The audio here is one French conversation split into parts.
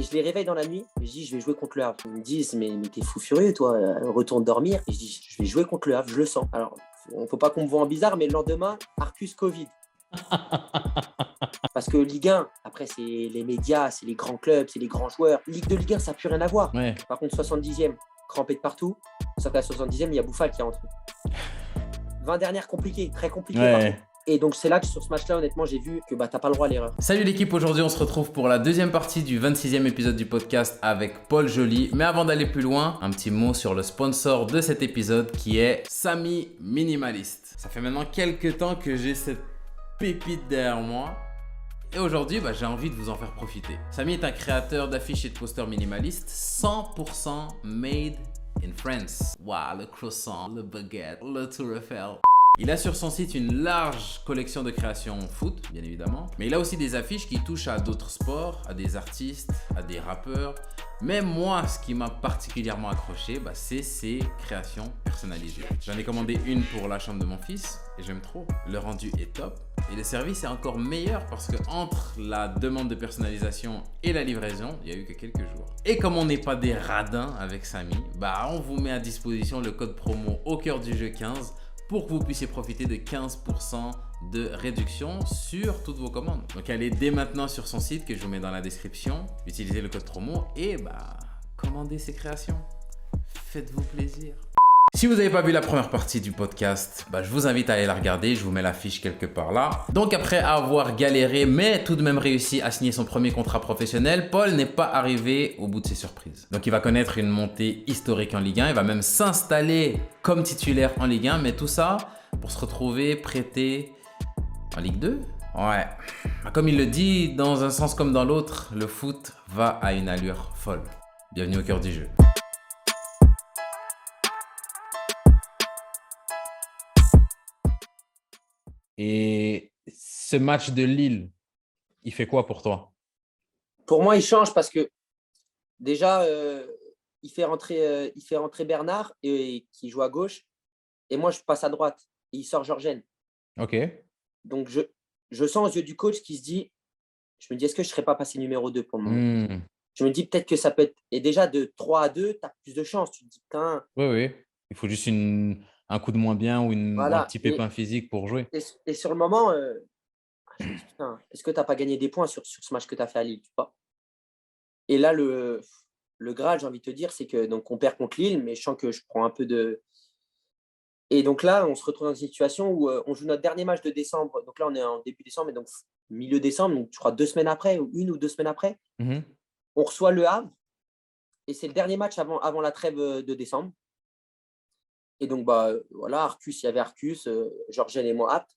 Et je les réveille dans la nuit, et je dis, je vais jouer contre le Havre. Ils me disent, mais t'es fou furieux, toi, retourne dormir. Et je dis, je vais jouer contre le Havre, je le sens. Alors, faut pas qu'on me voit en bizarre, mais le lendemain, Arcus Covid. Parce que Ligue 1, après, c'est les médias, c'est les grands clubs, c'est les grands joueurs. Ligue 2, Ligue 1, ça n'a plus rien à voir. Ouais. Par contre, 70e, crampé de partout. Sauf qu'à 70e, il y a Bouffal qui est rentré. 20 dernières compliquées, très compliquées. Ouais. Et donc, c'est là que sur ce match-là, honnêtement, j'ai vu que t'as pas le droit à l'erreur. Salut l'équipe, aujourd'hui on se retrouve pour la deuxième partie du 26e épisode du podcast avec Paul Joly. Mais avant d'aller plus loin, un petit mot sur le sponsor de cet épisode qui est Samy Minimalist. Ça fait maintenant quelques temps que j'ai cette pépite derrière moi. Et aujourd'hui, j'ai envie de vous en faire profiter. Samy est un créateur d'affiches et de posters minimalistes 100% made in France. Waouh, le croissant, le baguette, le Tour Eiffel. Il a sur son site une large collection de créations foot, bien évidemment. Mais il a aussi des affiches qui touchent à d'autres sports, à des artistes, à des rappeurs. Mais moi, ce qui m'a particulièrement accroché, c'est ses créations personnalisées. J'en ai commandé une pour la chambre de mon fils et j'aime trop. Le rendu est top et le service est encore meilleur parce que entre la demande de personnalisation et la livraison, il n'y a eu que quelques jours. Et comme on n'est pas des radins avec Samy, on vous met à disposition le code promo au cœur du jeu 15 pour que vous puissiez profiter de 15% de réduction sur toutes vos commandes. Donc allez dès maintenant sur son site que je vous mets dans la description, utilisez le code promo et commandez ses créations. Faites-vous plaisir. Si vous n'avez pas vu la première partie du podcast, je vous invite à aller la regarder, je vous mets la fiche quelque part là. Donc après avoir galéré mais tout de même réussi à signer son premier contrat professionnel, Paul n'est pas arrivé au bout de ses surprises. Donc il va connaître une montée historique en Ligue 1, il va même s'installer comme titulaire en Ligue 1, mais tout ça pour se retrouver prêté en Ligue 2 ? Ouais, comme il le dit, dans un sens comme dans l'autre, le foot va à une allure folle. Bienvenue au cœur du jeu. Et ce match de Lille, il fait quoi pour toi? Pour moi, il change parce que déjà, il fait rentrer Bernard qui joue à gauche. Et moi, je passe à droite. Et il sort Georgen. Ok. Donc, je sens aux yeux du coach qui se dit, je me dis, est-ce que je ne serais pas passé numéro 2 pour le moment Je me dis peut-être que ça peut être… Et déjà, de 3 à 2, tu as plus de chance. Tu te dis, putain… Oui. Il faut juste un coup de moins bien ou un petit pépin physique pour jouer. Et sur le moment, je me dis, putain, est-ce que tu n'as pas gagné des points sur ce match que tu as fait à Lille, tu vois? Et là, le Graal, j'ai envie de te dire, c'est que donc on perd contre Lille, mais je sens que je prends un peu de… Et donc là, on se retrouve dans une situation où on joue notre dernier match de décembre. Donc là, on est en début décembre, et donc milieu décembre, donc je crois 2 semaines après, ou 1 ou 2 semaines après, on reçoit le Havre. Et c'est le dernier match avant la trêve de décembre. Et donc, voilà, Arcus, il y avait Arcus, Georgen et moi aptes.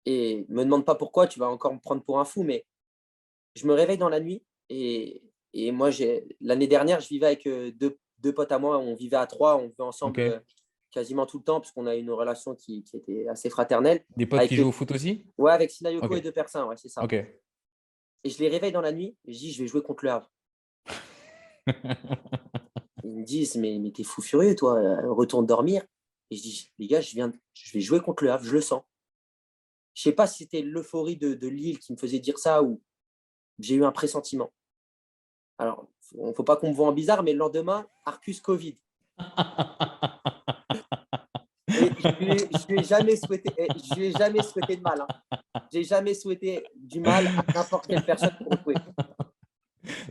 Et me demande pas pourquoi, tu vas encore me prendre pour un fou, mais je me réveille dans la nuit. Et moi, l'année dernière, je vivais avec deux potes à moi. On vivait à 3, on vivait ensemble quasiment tout le temps, parce qu'on a une relation qui était assez fraternelle. Des potes qui jouent au foot aussi? Ouais, avec Sinayoko et De Persin, ouais, c'est ça. Ok. Et je les réveille dans la nuit, et je dis, je vais jouer contre le Havre. Ils me disent, mais t'es fou furieux, toi, retourne dormir. Et je dis, les gars, je vais jouer contre le Havre, je le sens. Je ne sais pas si c'était l'euphorie de Lille qui me faisait dire ça ou j'ai eu un pressentiment. Alors, il ne faut pas qu'on me voit en bizarre, mais le lendemain, Arcus Covid. Et je lui ai jamais souhaité de mal. Je n'ai jamais souhaité du mal à n'importe quelle personne pour jouer.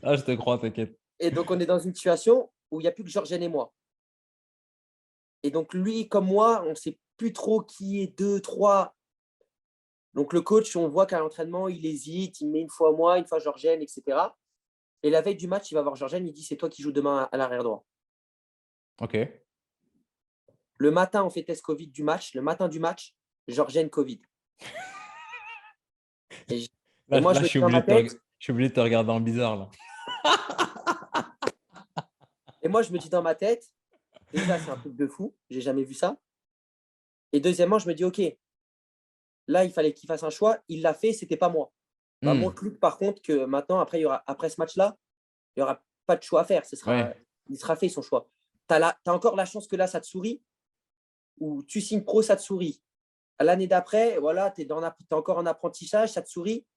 Ah, je te crois, t'inquiète. Et donc, on est dans une situation où il n'y a plus que Georgen et moi. Et donc, lui comme moi, on ne sait plus trop qui est 2, 3. Donc, le coach, on voit qu'à l'entraînement, il hésite, il met une fois moi, une fois Georgen, etc. Et la veille du match, il va voir Georgen, il dit, c'est toi qui joues demain à l'arrière droit. Ok. Le matin, on fait test Covid du match. Le matin du match, Georgen Covid. Et moi, je suis obligé de te regarder en bizarre, là. Et moi, je me dis dans ma tête, déjà, c'est un truc de fou. J'ai jamais vu ça. Et deuxièmement, je me dis, OK, là, il fallait qu'il fasse un choix. Il l'a fait, c'était pas moi. Montre-lui, par contre, que maintenant, après ce match-là, il n'y aura pas de choix à faire. Il sera fait son choix. Tu as encore la chance que là, ça te sourit. Ou tu signes pro, ça te sourit. L'année d'après, voilà, tu es encore en apprentissage, ça te sourit.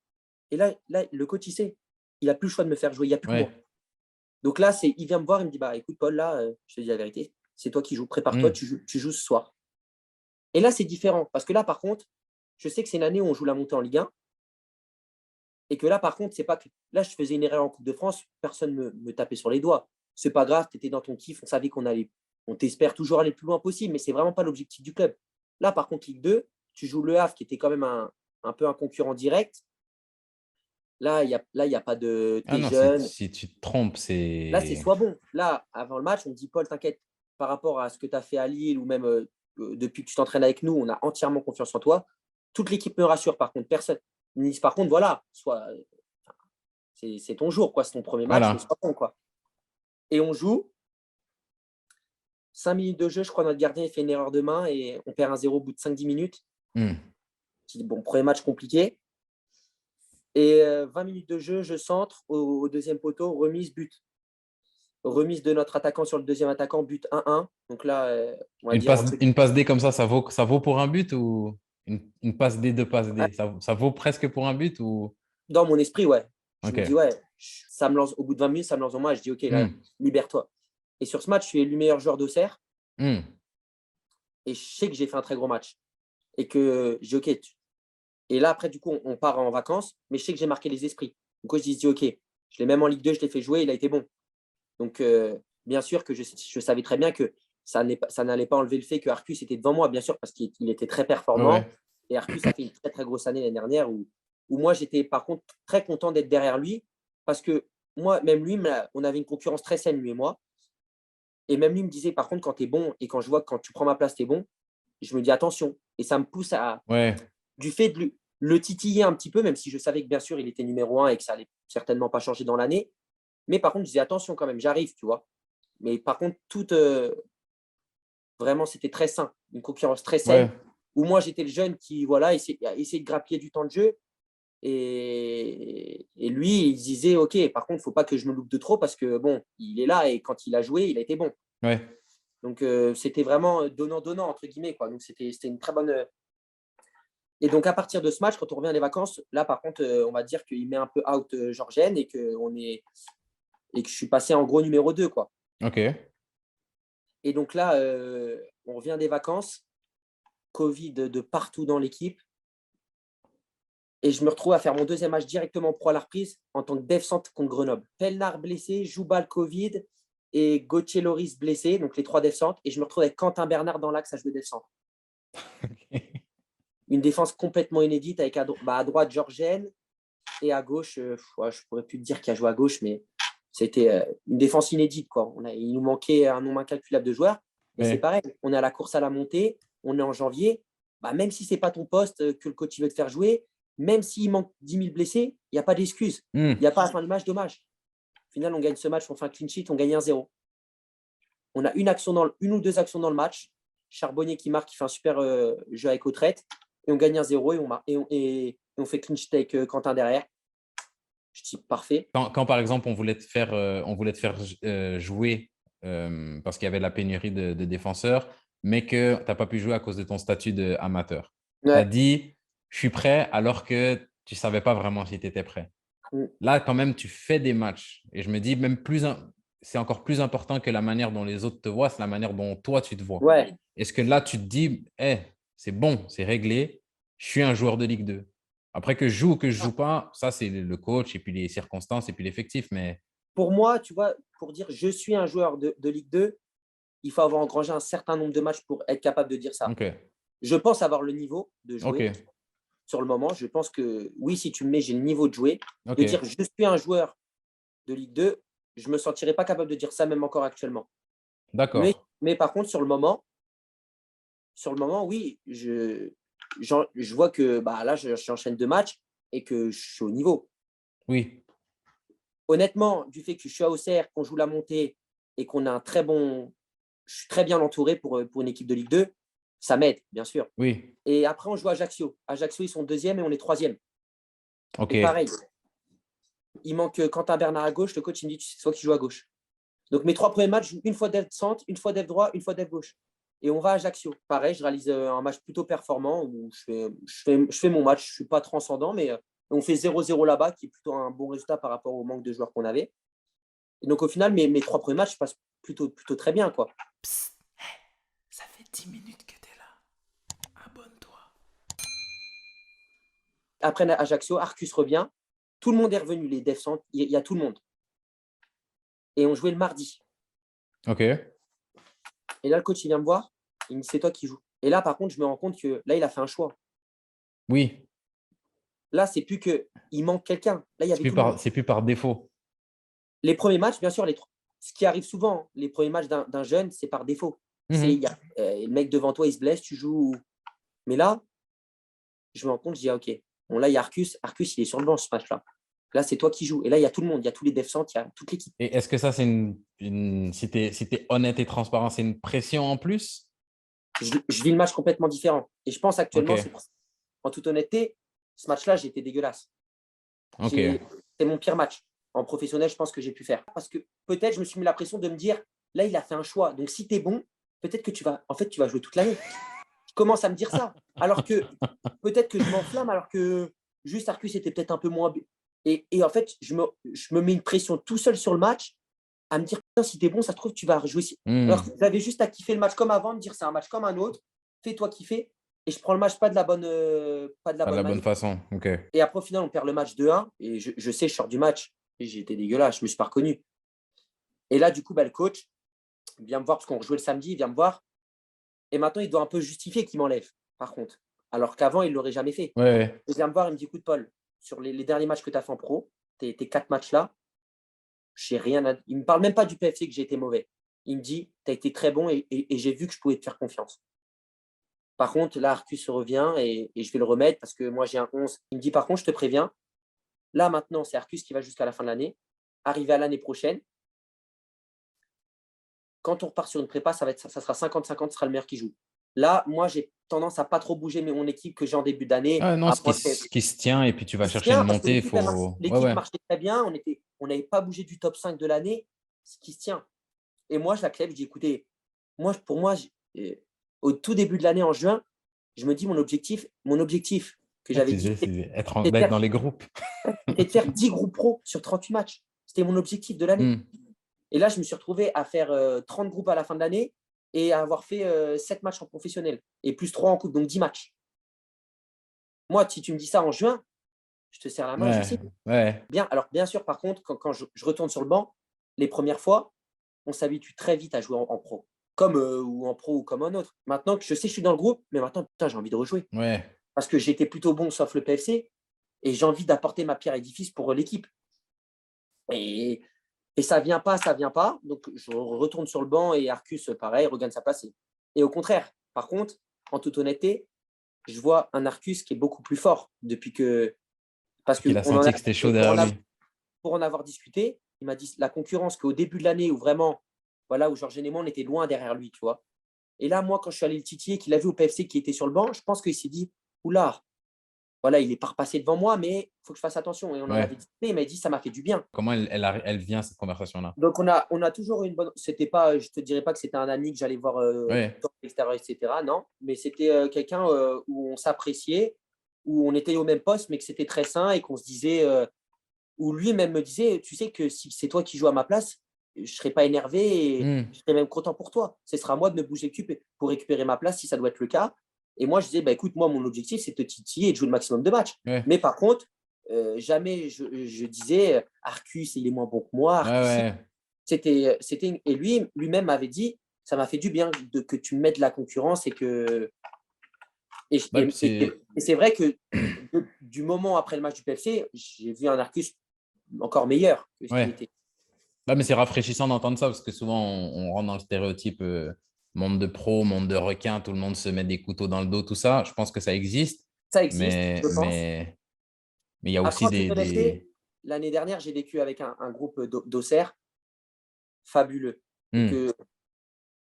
Et là, le coach, il sait. il n'a plus le choix de me faire jouer, il n'y a plus que moi. Ouais. Donc là, il vient me voir, il me dit, bah écoute Paul, là, je te dis la vérité, c'est toi qui joues, prépare-toi, tu joues ce soir. Et là, c'est différent, parce que là, par contre, je sais que c'est une année où on joue la montée en Ligue 1, et que là, par contre, c'est pas que là, je faisais une erreur en Coupe de France, personne me tapait sur les doigts. C'est pas grave, tu étais dans ton kiff, on savait on t'espère toujours aller le plus loin possible, mais c'est vraiment pas l'objectif du club. Là, par contre, Ligue 2, tu joues Le Havre, qui était quand même un peu un concurrent direct. Là, il y a pas de Ah t'es non, jeune. si tu te trompes, Là, c'est c'est… soit bon. Là, avant le match, on me dit, Paul, t'inquiète, par rapport à ce que tu as fait à Lille ou même depuis que tu t'entraînes avec nous, on a entièrement confiance en toi. Toute l'équipe me rassure, par contre, personne. Nice, par contre, voilà, c'est ton jour, quoi. C'est ton premier match, mais Voilà. sois bon, quoi. Et on joue. 5 minutes de jeu, je crois, notre gardien il fait une erreur de main et on perd 1-0 au bout de 5-10 minutes. Bon, premier match compliqué. Et 20 minutes de jeu, je centre au deuxième poteau, remise, but. Remise de notre attaquant sur le deuxième attaquant, but 1-1. Donc là, on va dire entre… Une passe D comme ça vaut pour un but ou une passe D, deux passes Ouais, D, ça vaut presque pour un but ou… dans mon esprit, ouais. Je Ok. me dis, ouais, ça me lance au bout de 20 minutes, ça me lance en moi. Je dis, OK, là, libère-toi. Et sur ce match, je suis élu meilleur joueur d'Auxerre et je sais que j'ai fait un très gros match. Et que je dis, OK. Et là, après, du coup, on part en vacances, mais je sais que j'ai marqué les esprits. Donc, je dis, OK, je l'ai même en Ligue 2, je l'ai fait jouer, il a été bon. Donc, bien sûr que je savais très bien que ça n'allait pas enlever le fait que Arcus était devant moi, bien sûr, parce qu'il était très Ouais, performant. ouais. Et Arcus a fait une très, très grosse année l'année dernière où moi, j'étais par contre très content d'être derrière lui parce que moi, même lui, on avait une concurrence très saine, lui et moi. Et même lui me disait, par contre, quand tu es bon et quand je vois que quand tu prends ma place, tu es bon, je me dis attention. Et ça me pousse Ouais. du fait de le titiller un petit peu, même si je savais que bien sûr, il était numéro 1 et que ça allait certainement pas changer dans l'année. Mais par contre, je disais attention quand même, j'arrive, tu vois. Mais par contre, vraiment, c'était très sain, une concurrence très saine, Ouais. où moi, j'étais le jeune qui voilà, essayait de grappiller du temps de jeu. Et lui, il disait, OK, par contre, il ne faut pas que je me loupe de trop parce que, bon, il est là et quand il a joué, il a été bon. Ouais. Donc, c'était vraiment donnant-donnant, entre guillemets, quoi. Donc, c'était une très bonne… Et donc, à partir de ce match, quand on revient des vacances, là, par contre, on va dire qu'il met un peu out Georgène et que je suis passé en gros numéro 2, quoi. Ok. Et donc là, on revient des vacances, Covid de partout dans l'équipe. Et je me retrouve à faire mon deuxième match directement pro à la reprise en tant que dev centre contre Grenoble. Pelnard blessé, Joubal Covid et Gauthier Loris blessé, donc les 3 dev centres. Et je me retrouve avec Quentin Bernard dans l'axe à jouer dev centre. Une défense complètement inédite avec à droite Georgène et à gauche, je ne pourrais plus te dire qui a joué à gauche, mais c'était une défense inédite, quoi. Il nous manquait un nombre incalculable de joueurs. Et c'est Ouais. pareil, on est à la course à la montée, on est en janvier. Même si ce n'est pas ton poste que le coach veut te faire jouer, même s'il manque 10 000 blessés, il n'y a pas d'excuse. Il n'y a pas à la fin du match, dommage. Au final, on gagne ce match, on fait un clean sheet, on gagne 1-0. On a une ou deux actions dans le match. Charbonnier qui marque, qui fait un super jeu avec Autrette. Et on gagne 1-0 et on fait clean sheet avec Quentin derrière. Je dis parfait. Quand, par exemple, on voulait te faire jouer parce qu'il y avait la pénurie de défenseurs, mais que tu n'as pas pu jouer à cause de ton statut d'amateur. Tu as Ouais. dit, je suis prêt, alors que tu ne savais pas vraiment si tu étais prêt. Là, quand même, tu fais des matchs. Et je me dis, c'est encore plus important que la manière dont les autres te voient, c'est la manière dont toi, tu te vois. Ouais. Est-ce que là, tu te dis, c'est bon, c'est réglé, je suis un joueur de Ligue 2. Après que je joue ou que je joue pas, ça, c'est le coach et puis les circonstances et puis l'effectif. Mais Pour moi, tu vois, pour dire je suis un joueur de Ligue 2, il faut avoir engrangé un certain nombre de matchs pour être capable de dire ça. ok, Je pense avoir le niveau de jouer ok, sur le moment. Je pense que oui, si tu me mets, j'ai le niveau de jouer. ok, De dire je suis un joueur de Ligue 2, je ne me sentirais pas capable de dire ça même encore actuellement. d'accord. Mais par contre, sur le moment, oui, je vois que là, j'enchaîne 2 matchs et que je suis au niveau. Oui, Honnêtement, du fait que je suis à Auxerre, qu'on joue la montée et qu'on a un très bon… Je suis très bien entouré pour une équipe de Ligue 2, ça m'aide, bien sûr. oui, Et après, on joue à Ajaccio. Ajaccio, ils sont deuxième et on est troisième. ok, Et pareil, il manque Quentin Bernard à gauche. Le coach, il me dit, c'est toi qui joues à gauche. Donc, mes 3 premiers matchs, je joue une fois dev centre, une fois dev droit, une fois dev gauche. Et on va à Ajaccio. Pareil, je réalise un match plutôt performant où je fais mon match. Je ne suis pas transcendant, mais On fait 0-0 là-bas, qui est plutôt un bon résultat par rapport au manque de joueurs qu'on avait. Et donc, au final, mes 3 premiers matchs passent plutôt très bien, quoi. Psst, ça fait 10 minutes que tu es là. Abonne-toi. Après Ajaccio, Arcus revient. Tout le monde est revenu, les devs centres, il y a tout le monde. Et on jouait le mardi. Ok. Et là, le coach, il vient me voir. Il me dit, c'est toi qui joues. Et là, par contre, je me rends compte que là, il a fait un choix. Oui, Là, c'est plus qu'il manque quelqu'un. Là, il y avait tout le monde. c'est plus par défaut. Les premiers matchs, bien sûr, ce qui arrive souvent, les premiers matchs d'un jeune, c'est par défaut. Mhm. Le mec devant toi, il se blesse, tu joues. Mais là, je me rends compte, je dis, ah, OK. Bon, là, il y a Arcus. Arcus, il est sur le banc ce match-là. Là, c'est toi qui joues. Et là, il y a tout le monde. Il y a tous les devs centres, il y a toute l'équipe. Et est-ce que ça, c'est si t'es honnête et transparent, c'est une pression en plus? Je vis le match complètement différent. Et je pense actuellement, Ok. en toute honnêteté, ce match-là, j'ai été dégueulasse. Ok. C'est mon pire match. En professionnel, je pense que j'ai pu faire. Parce que peut-être, je me suis mis la pression de me dire, là, il a fait un choix. Donc, si tu es bon, peut-être que tu vas jouer toute l'année. Je commence à me dire ça. Alors que peut-être que je m'enflamme, alors que juste Arcus était peut-être un peu moins. Et en fait, je me mets une pression tout seul sur le match à me dire, si tu es bon, ça se trouve, tu vas rejouer. Alors que j'avais juste à kiffer le match comme avant, me dire, c'est un match comme un autre, fais-toi kiffer. Et je prends le match pas de la bonne, Pas de la bonne manière. façon. Ok. Et après, au final, on perd le match 2-1. Et je sais, je sors du match. Et j'ai été dégueulasse, je me suis pas reconnu. Et là, du coup, le coach vient me voir, parce qu'on rejouait le samedi, il vient me voir. Et maintenant, il doit un peu justifier qu'il m'enlève, par contre. Alors qu'avant, il ne l'aurait jamais fait. Ouais. Il vient me voir, il me dit, écoute, Paul, sur les derniers matchs que tu as fait en pro, tes 4 matchs-là, j'ai rien à... Il ne me parle même pas du PFC que j'ai été mauvais. Il me dit, tu as été très bon et j'ai vu que je pouvais te faire confiance. Par contre, là, Arcus revient et je vais le remettre parce que moi, j'ai un 11. Il me dit, par contre, je te préviens, là, maintenant, c'est Arcus qui va jusqu'à la fin de l'année. Arrivé à l'année prochaine, quand on repart sur une prépa, ça sera 50-50, ce sera le meilleur qui joue. Là, moi, j'ai tendance à pas trop bouger mon équipe que j'ai en début d'année. Ah non, À ce qui se tient et puis tu vas il se chercher une tient parce que montée, il faut. Ouais, l'équipe ouais. marchait très bien. On n'avait pas bougé du top 5 de l'année, ce qui se tient. Et moi, je l'accepte. Je dis, écoutez, pour moi, au tout début de l'année, en juin, je me dis mon objectif que Ah, j'avais dit, c'est c'était d'être dans les groupes. de faire 10 groupes pro sur 38 matchs. C'était mon objectif de l'année. Hmm. Et là, je me suis retrouvé à faire 30 groupes à la fin de l'année et à avoir fait 7 matchs en professionnel et plus 3 en coupe, donc 10 matchs. Moi, si tu me dis ça en juin, je te serre la main, je Ouais, sais. ouais. Bien, alors, bien sûr, par contre, quand je retourne sur le banc, les premières fois, on s'habitue très vite à jouer en pro, ou en pro ou comme un autre. Maintenant que je sais que je suis dans le groupe, mais maintenant, putain, j'ai envie de rejouer. Ouais. Parce que j'étais plutôt bon, sauf le PFC, et j'ai envie d'apporter ma pierre à l'édifice pour l'équipe. Et ça vient pas. Donc, je retourne sur le banc et Arcus, pareil, regagne sa place. Et au contraire, par contre, en toute honnêteté, je vois un Arcus qui est beaucoup plus fort depuis que. Parce Il que a senti que c'était chaud derrière lui. pour en avoir discuté, il m'a dit la concurrence qu'au début de l'année où vraiment, voilà, où Georges Néman, on était loin derrière lui, tu vois. Et là, moi, quand je suis allé le titiller, qu'il a vu au PFC qui était sur le banc, je pense qu'il s'est dit, oula, voilà, il est pas repassé devant moi, mais il faut que je fasse attention. Et on en Ouais. avait discuté, il m'a dit, ça m'a fait du bien. Comment elle vient, cette conversation-là? Donc, on a toujours une bonne. C'était pas, je te dirais pas que c'était un ami que j'allais voir tout Ouais. le temps à l'extérieur, etc. Non, mais c'était quelqu'un où on s'appréciait, où on était au même poste, mais que c'était très sain et qu'on se disait, où lui-même me disait, tu sais que si c'est toi qui joues à ma place, je ne serai pas énervé et Hmm. je serai même content pour toi. Ce sera à moi de me bouger le cul pour récupérer ma place si ça doit être le cas. Et moi, je disais, bah, écoute, moi, mon objectif, c'est de te titiller et de jouer le maximum de matchs. Ouais. Mais par contre, jamais je disais, Arcus, il est moins bon que moi. Ouais, Arcus, ouais. et lui-même m'avait dit, ça m'a fait du bien que tu me mettes de la concurrence Ouais, puis c'est. et c'est vrai que du moment après le match du PFC, j'ai vu un Arcus encore meilleur que ce qu'il Ouais. était. Ouais, mais c'est rafraîchissant d'entendre ça parce que souvent, on rentre dans le stéréotype monde de pro, monde de requin, tout le monde se met des couteaux dans le dos, tout ça. Je pense que ça existe, Ça existe, mais je pense. mais mais il y a Après, aussi en toute honnêteté, l'année dernière, j'ai vécu avec un groupe d'Auxerre fabuleux. Et Hmm. que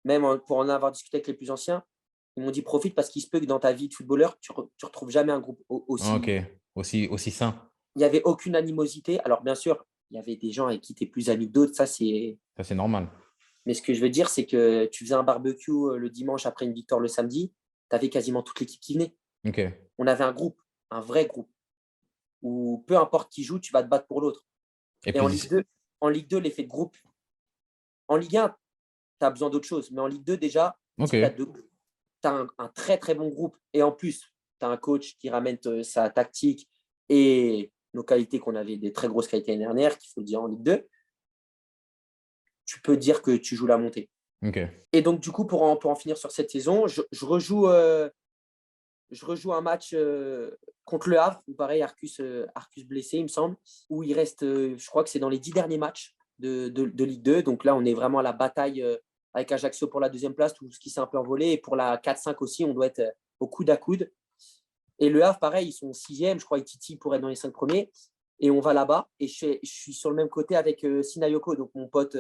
même pour en avoir discuté avec les plus anciens, ils m'ont dit profite parce qu'il se peut que dans ta vie de footballeur, tu ne retrouves jamais un groupe Ok, aussi. aussi sain. Il n'y avait aucune animosité. Alors, bien sûr, il y avait des gens avec qui tu es plus ami que d'autres. Ça, c'est. Ça, c'est normal. Mais ce que je veux dire, c'est que tu faisais un barbecue le dimanche après une victoire le samedi, tu avais quasiment toute l'équipe qui venait. Ok. On avait un groupe, un vrai groupe, où peu importe qui joue, tu vas te battre pour l'autre. Et Et en puis, Ligue 2, l'effet de groupe, en Ligue 1, tu as besoin d'autre chose. Mais en Ligue 2, déjà, ok. si tu as un très, très bon groupe et en plus, tu as un coach qui ramène sa tactique et nos qualités qu'on avait, des très grosses qualités l'année dernière, qu'il faut le dire en Ligue 2, tu peux dire que tu joues la montée. Ok. Et donc, du coup, pour en finir sur cette saison, je rejoue un match contre le Havre, où pareil, Arcus blessé, il me semble, où il reste, je crois que c'est dans les 10 derniers matchs de Ligue 2. Donc là, on est vraiment à la bataille avec Ajaccio pour la deuxième place, tout ce qui s'est un peu envolé. Et pour la 4-5 aussi, on doit être au coude à coude. Et le Havre, pareil, ils sont 6e, je crois, ils titillent pour être dans les 5 premiers. Et on va là-bas. Et je suis sur le même côté avec Sinayoko, donc mon pote,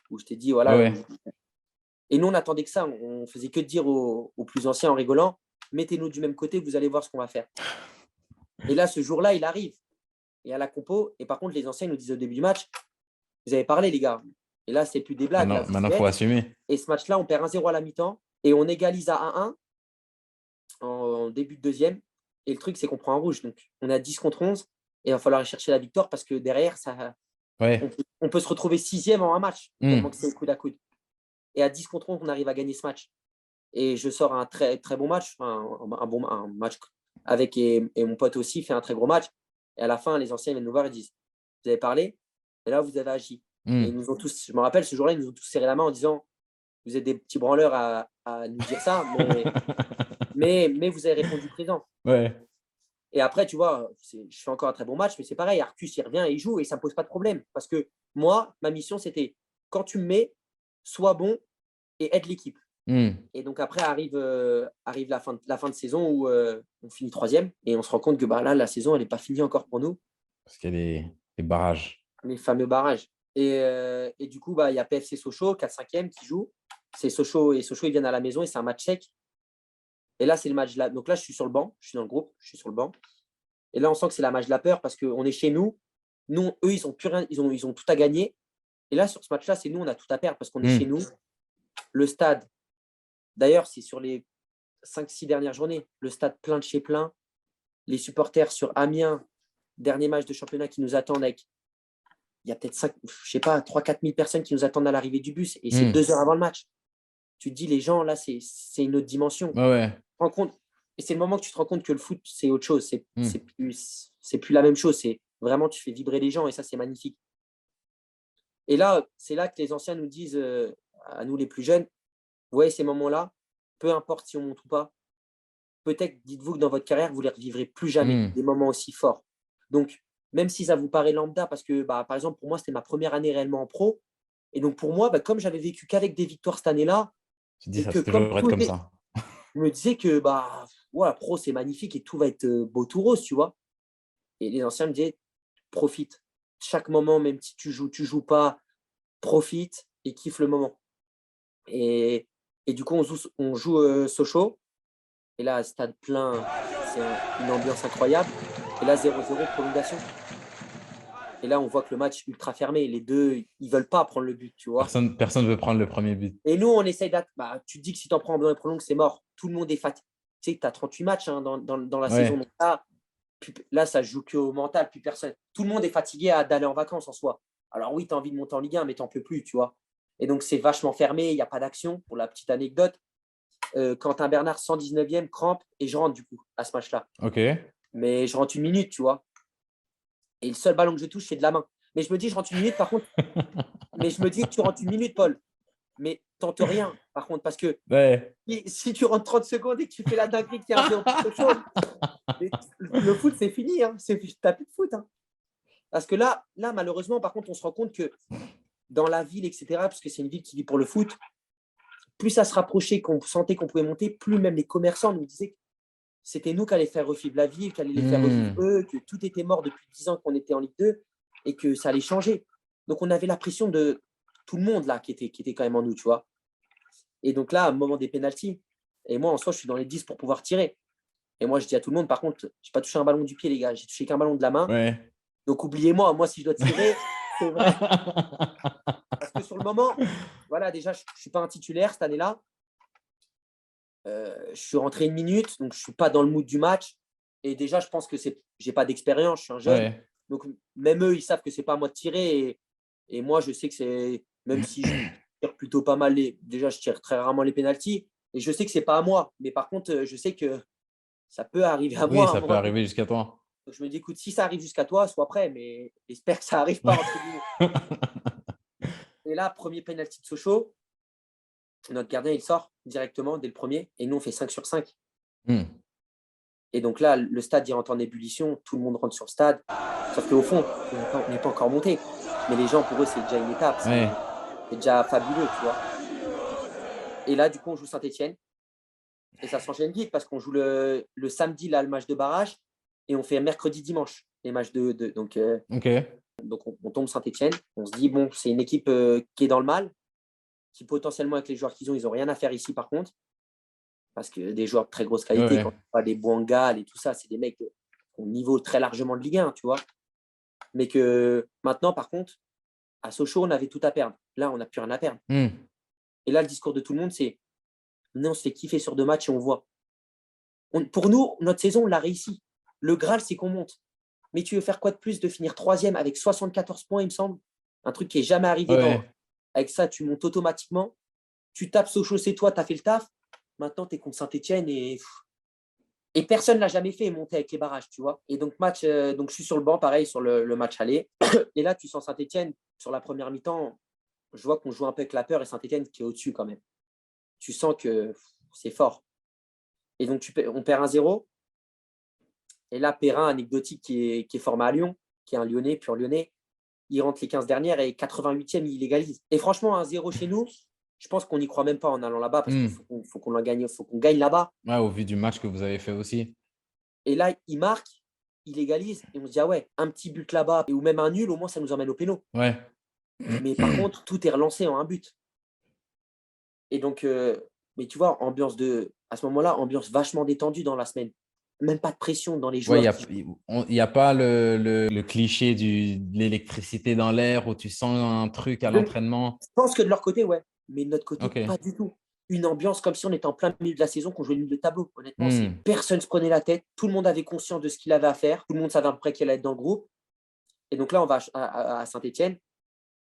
où je t'ai dit, voilà. Ouais. Et nous, on n'attendait que ça. On faisait que dire aux plus anciens en rigolant, mettez-nous du même côté, vous allez voir ce qu'on va faire. Et là, ce jour-là, il arrive. Et à la compo, et par contre, les anciens nous disent au début du match, vous avez parlé, les gars. Et là, c'est plus des blagues. Maintenant, faut assumer. Et ce match-là, on perd 1-0 à la mi-temps et on égalise à 1-1 en début de deuxième. Et le truc, c'est qu'on prend un rouge. Donc, on a 10 contre 11 et il va falloir aller chercher la victoire parce que derrière, Ouais. on peut se retrouver 6e en un match, tellement que c'est coude à coude. Et à 10 contre 11, on arrive à gagner ce match. Et je sors un très, très bon match, un match avec, et mon pote aussi fait un très gros match. Et à la fin, les anciens viennent nous voir et disent, vous avez parlé, et là, vous avez agi. Et ils nous ont tous, je me rappelle, ce jour-là, ils nous ont tous serré la main en disant, vous êtes des petits branleurs à nous dire ça, mais vous avez répondu présent. Ouais. Et après, tu vois, je fais encore un très bon match, mais c'est pareil, Arcus, il revient et il joue et ça ne me pose pas de problème. Parce que moi, ma mission, c'était, quand tu me mets, sois bon et aide l'équipe. Et donc après arrive la fin de saison où on finit 3e et on se rend compte que là, la saison, elle n'est pas finie encore pour nous. Parce qu'il y a les barrages. Les fameux barrages. Et du coup, il y a PFC Sochaux, 4-5e, qui joue. C'est Sochaux et Sochaux, ils viennent à la maison et c'est un match sec. Et là, c'est le match. Donc là, je suis sur le banc, je suis dans le groupe, je suis sur le banc. Et là, on sent que c'est la match de la peur parce qu'on est chez nous. Nous, eux, ils ont plus rien, ils ont tout à gagner. Et là, sur ce match-là, c'est nous, on a tout à perdre parce qu'on est chez nous. Le stade, d'ailleurs, c'est sur les 5-6 dernières journées, le stade plein de chez plein. Les supporters sur Amiens, dernier match de championnat qui nous attendent avec. Il y a peut-être 3-4 000 personnes qui nous attendent à l'arrivée du bus et c'est 2 heures avant le match. Tu te dis, les gens, là, c'est une autre dimension. Ouais. Tu te rends compte, et c'est le moment que tu te rends compte que le foot, c'est autre chose. C'est plus la même chose. C'est vraiment, tu fais vibrer les gens et ça, c'est magnifique. Et là, c'est là que les anciens nous disent, à nous les plus jeunes, vous voyez ces moments-là, peu importe si on monte ou pas, peut-être, dites-vous que dans votre carrière, vous ne les revivrez plus jamais, des moments aussi forts. Donc, même si ça vous paraît lambda, parce que, par exemple, pour moi, c'était ma première année réellement en pro. Et donc, pour moi, comme j'avais vécu qu'avec des victoires cette année-là, Tu dis et ça, que c'est toujours être comme ça. je me disais que, pro, c'est magnifique et tout va être beau tout rose, tu vois. Et les anciens me disaient, profite. Chaque moment, même si tu joues pas, profite et kiffe le moment. Et du coup, on joue Sochaux. Et là, stade plein, c'est une ambiance incroyable. Et là, 0-0, prolongation. Et là, on voit que le match est ultra fermé. Les deux, ils veulent pas prendre le but, tu vois. Personne ne veut prendre le premier but. Et nous, on essaye d'être. Tu te dis que si tu en prends dans les prolonges, c'est mort. Tout le monde est fatigué. Tu sais, tu as 38 matchs dans la saison. Donc là, ça joue qu'au mental, plus personne. Tout le monde est fatigué d'aller en vacances en soi. Alors oui, tu as envie de monter en Ligue 1, mais tu n'en peux plus, tu vois. Et donc, c'est vachement fermé. Il n'y a pas d'action. Pour la petite anecdote, Quentin Bernard, 119e, crampe, et je rentre du coup à ce match-là. Ok. Mais je rentre une minute, tu vois. Et le seul ballon que je touche, c'est de la main. Mais je me dis, je rentre une minute, par contre. Mais je me dis que tu rentres une minute, Paul. Mais tente rien, par contre, parce que si tu rentres 30 secondes et que tu fais la dinguerie qui est un peu chaud, le foot, c'est fini. Hein. Tu n'as plus de foot. Hein. Parce que là, malheureusement, par contre, on se rend compte que dans la ville, etc., parce que c'est une ville qui vit pour le foot, plus ça se rapprochait, qu'on sentait qu'on pouvait monter, plus même les commerçants nous disaient que c'était nous qui allions faire revivre la ville, qui allions les faire revivre eux, que tout était mort depuis 10 ans qu'on était en Ligue 2 et que ça allait changer. Donc, on avait la pression de tout le monde là qui était quand même en nous, tu vois. Et donc là, au moment des pénaltys, et moi, en soi, je suis dans les 10 pour pouvoir tirer. Et moi, je dis à tout le monde, par contre, je n'ai pas touché un ballon du pied, les gars. J'ai touché qu'un ballon de la main. Ouais. Donc, oubliez-moi, moi, si je dois tirer, c'est vrai. Parce que sur le moment, voilà, déjà, je ne suis pas un titulaire cette année-là. Je suis rentré une minute, donc je ne suis pas dans le mood du match. Et déjà, je pense que j'ai pas d'expérience, je suis un jeune. Ouais. Donc, même eux, ils savent que c'est pas à moi de tirer. Et moi, je sais que c'est, même si je tire plutôt pas mal, déjà, je tire très rarement les pénaltys. Et je sais que c'est pas à moi. Mais par contre, je sais que ça peut arriver à Oui, moi à un ça peut moment donné. arriver jusqu'à toi. Donc, je me dis, écoute, si ça arrive jusqu'à toi, sois prêt. Mais j'espère que ça arrive pas, entre guillemets. Et là, premier penalty de Sochaux, notre gardien, il sort directement dès le premier. Et nous, on fait 5 sur 5. Hmm. Et donc là, le stade, il rentre en ébullition. Tout le monde rentre sur le stade. Sauf qu'au fond, on n'est pas encore monté. Mais les gens, pour eux, c'est déjà une étape. Ouais. C'est déjà fabuleux, tu vois. Et là, du coup, on joue Saint-Etienne. Et ça s'enchaîne vite parce qu'on joue le samedi, là, le match de barrage. Et on fait mercredi, dimanche, les matchs donc, Ok. on tombe Saint-Etienne. On se dit, bon, c'est une équipe qui est dans le mal, qui potentiellement, avec les joueurs qu'ils ont, ils n'ont rien à faire ici, par contre. Parce que des joueurs de très grosse Ouais, qualité, ouais. quand on voit des Bouangal et tout ça, c'est des mecs au niveau très largement de Ligue 1, tu vois. Mais que maintenant, par contre, à Sochaux, on avait tout à perdre. Là, on n'a plus rien à perdre. Hmm. Et là, le discours de tout le monde, c'est non, on se fait kiffer sur 2 matchs et on voit. Pour nous, notre saison, on l'a réussi. Le Graal, c'est qu'on monte. Mais tu veux faire quoi de plus de finir 3e avec 74 points, il me semble? Un truc qui n'est jamais arrivé Ouais. avec ça, tu montes automatiquement. Tu tapes Sochaux, c'est toi, tu as fait le taf. Maintenant, tu es contre Saint-Etienne et personne ne l'a jamais fait monter avec les barrages, tu vois. Et donc, donc je suis sur le banc, pareil, sur le match aller. Et là, tu sens Saint-Etienne, sur la première mi-temps, je vois qu'on joue un peu avec la peur et Saint-Etienne qui est au-dessus quand même. Tu sens que c'est fort. Et donc, on perd 1-0. Et là, Perrin, anecdotique, qui est formé à Lyon, qui est un Lyonnais, pur Lyonnais, il rentre les 15 dernières et 88e, il égalise. Et franchement, 1-0 chez nous, je pense qu'on n'y croit même pas en allant là-bas parce qu'il Hmm. faut qu'on gagne, faut qu'on gagne là-bas. Ouais, au vu du match que vous avez fait aussi. Et là, il marque, il égalise et on se dit, ah ouais, un petit but là-bas ou même un nul, au moins, ça nous emmène au péno. Ouais. Mais par contre, tout est relancé en un but. Et donc, mais tu vois, à ce moment-là, ambiance vachement détendue dans la semaine. Même pas de pression dans les Ouais, il joueurs y a pas le cliché de l'électricité dans l'air où tu sens un truc à Je l'entraînement. pense que de leur côté, ouais. Mais de notre côté, Ok. pas du tout. Une ambiance comme si on était en plein milieu de la saison, qu'on jouait le milieu de tableau. Honnêtement, Hmm. personne se prenait la tête. Tout le monde avait conscience de ce qu'il avait à faire. Tout le monde savait à peu près qu'il allait être dans le groupe. Et donc là, on va à Saint-Etienne.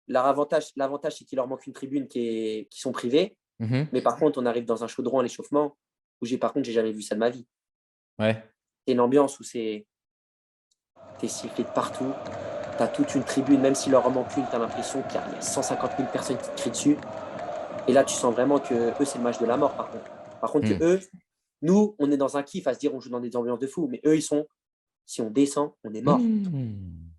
L'avantage, c'est qu'il leur manque une tribune qui sont privées. Mhm. Mais par contre, on arrive dans un chaudron à l'échauffement où j'ai jamais vu ça de ma vie. Ouais. C'est une ambiance où t'es sifflé de partout. T'as toute une tribune, même s'il leur en manque une, t'as l'impression qu'il y a 150 000 personnes qui te crient dessus. Et là, tu sens vraiment que eux, c'est le match de la mort, par contre. Par contre, que Hmm. eux, nous, on est dans un kiff à se dire on joue dans des ambiances de fou. Mais eux, si on descend, on est mort. Hmm.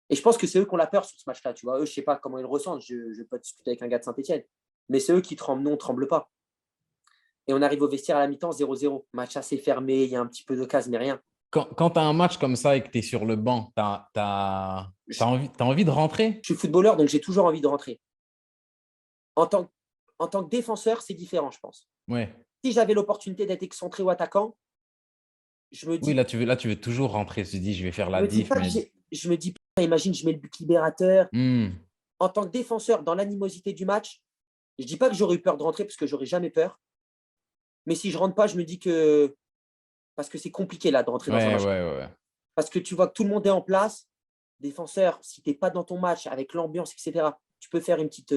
Et je pense que c'est eux qui ont la peur sur ce match-là. Tu vois, eux, je sais pas comment ils le ressentent. Je ne vais pas discuter avec un gars de Saint-Etienne. Mais c'est eux qui tremblent. Nous, on ne tremble pas. Et on arrive au vestiaire à la mi-temps 0-0. Match assez fermé. Il y a un petit peu d'occasion, mais rien. Quand tu as un match comme ça et que tu es sur le banc, Je, t'as envie de rentrer? je suis footballeur, donc j'ai toujours envie de rentrer. En tant, en tant que défenseur, c'est différent, je pense. Ouais. Si j'avais l'opportunité d'être excentré ou attaquant, je me Oui, dis, là, tu veux toujours rentrer. Tu te dis, je vais faire je la me dis diff, pas que mais. je me dis, imagine, je mets le but libérateur. Hmm. En tant que défenseur, dans l'animosité du match, je ne dis pas que j'aurais eu peur de rentrer parce que j'aurais jamais peur. Mais si je rentre pas, je me dis que parce que c'est compliqué là de rentrer dans un Ouais, ouais, match. ouais. Parce que tu vois que tout le monde est en place. Défenseur, si tu n'es pas dans ton match avec l'ambiance, etc., tu peux faire une petite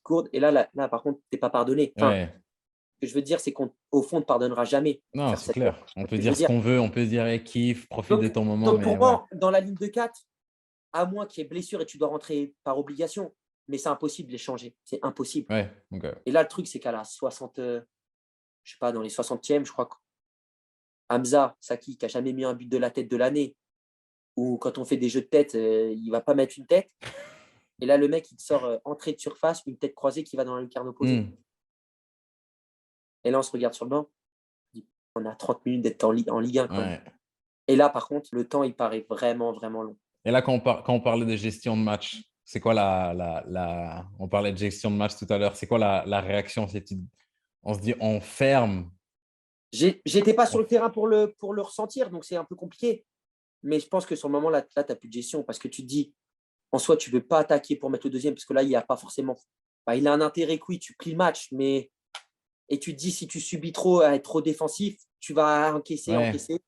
gourde. Et là par contre, tu n'es pas pardonné. Enfin, Ouais. ce que je veux dire, c'est qu'au fond, on ne te pardonnera jamais de Non, faire c'est cette clair. erreur. On C'est ce peut que je veux dire ce dire. qu'on veut, on peut dire eh, kiffe, profite de Donc, ton moment, donc mais pour ouais. moi, dans la ligne de 4, à moins qu'il y ait blessure et tu dois rentrer par obligation, mais c'est impossible de les changer. C'est impossible. Ouais, ok. Et là, le truc, c'est qu'à la 60, je sais pas, dans les 60e, je crois que Hamza Saki, qui a jamais mis un but de la tête de l'année, ou quand on fait des jeux de tête, il va pas mettre une tête. Et là, le mec, il te sort entrée de surface, une tête croisée qui va dans la lucarne opposée. Hmm. Et là, on se regarde sur le banc. On a 30 minutes d'être en Ligue 1 quand même. Ouais. Et là, par contre, le temps, il paraît vraiment, vraiment long. Et là, quand on parlait de gestion de match, c'est quoi on parlait de gestion de match tout à l'heure, c'est quoi la réaction? On se dit, on ferme. J'étais pas sur le terrain pour le ressentir, donc c'est un peu compliqué. Mais je pense que sur le moment, là tu n'as plus de gestion parce que tu te dis, en soi, tu ne veux pas attaquer pour mettre le deuxième parce que là, il n'y a pas forcément. Il a un intérêt que oui, tu plies le match, mais. Et tu te dis, si tu subis trop à être trop défensif, tu vas encaisser, Ouais. encaisser.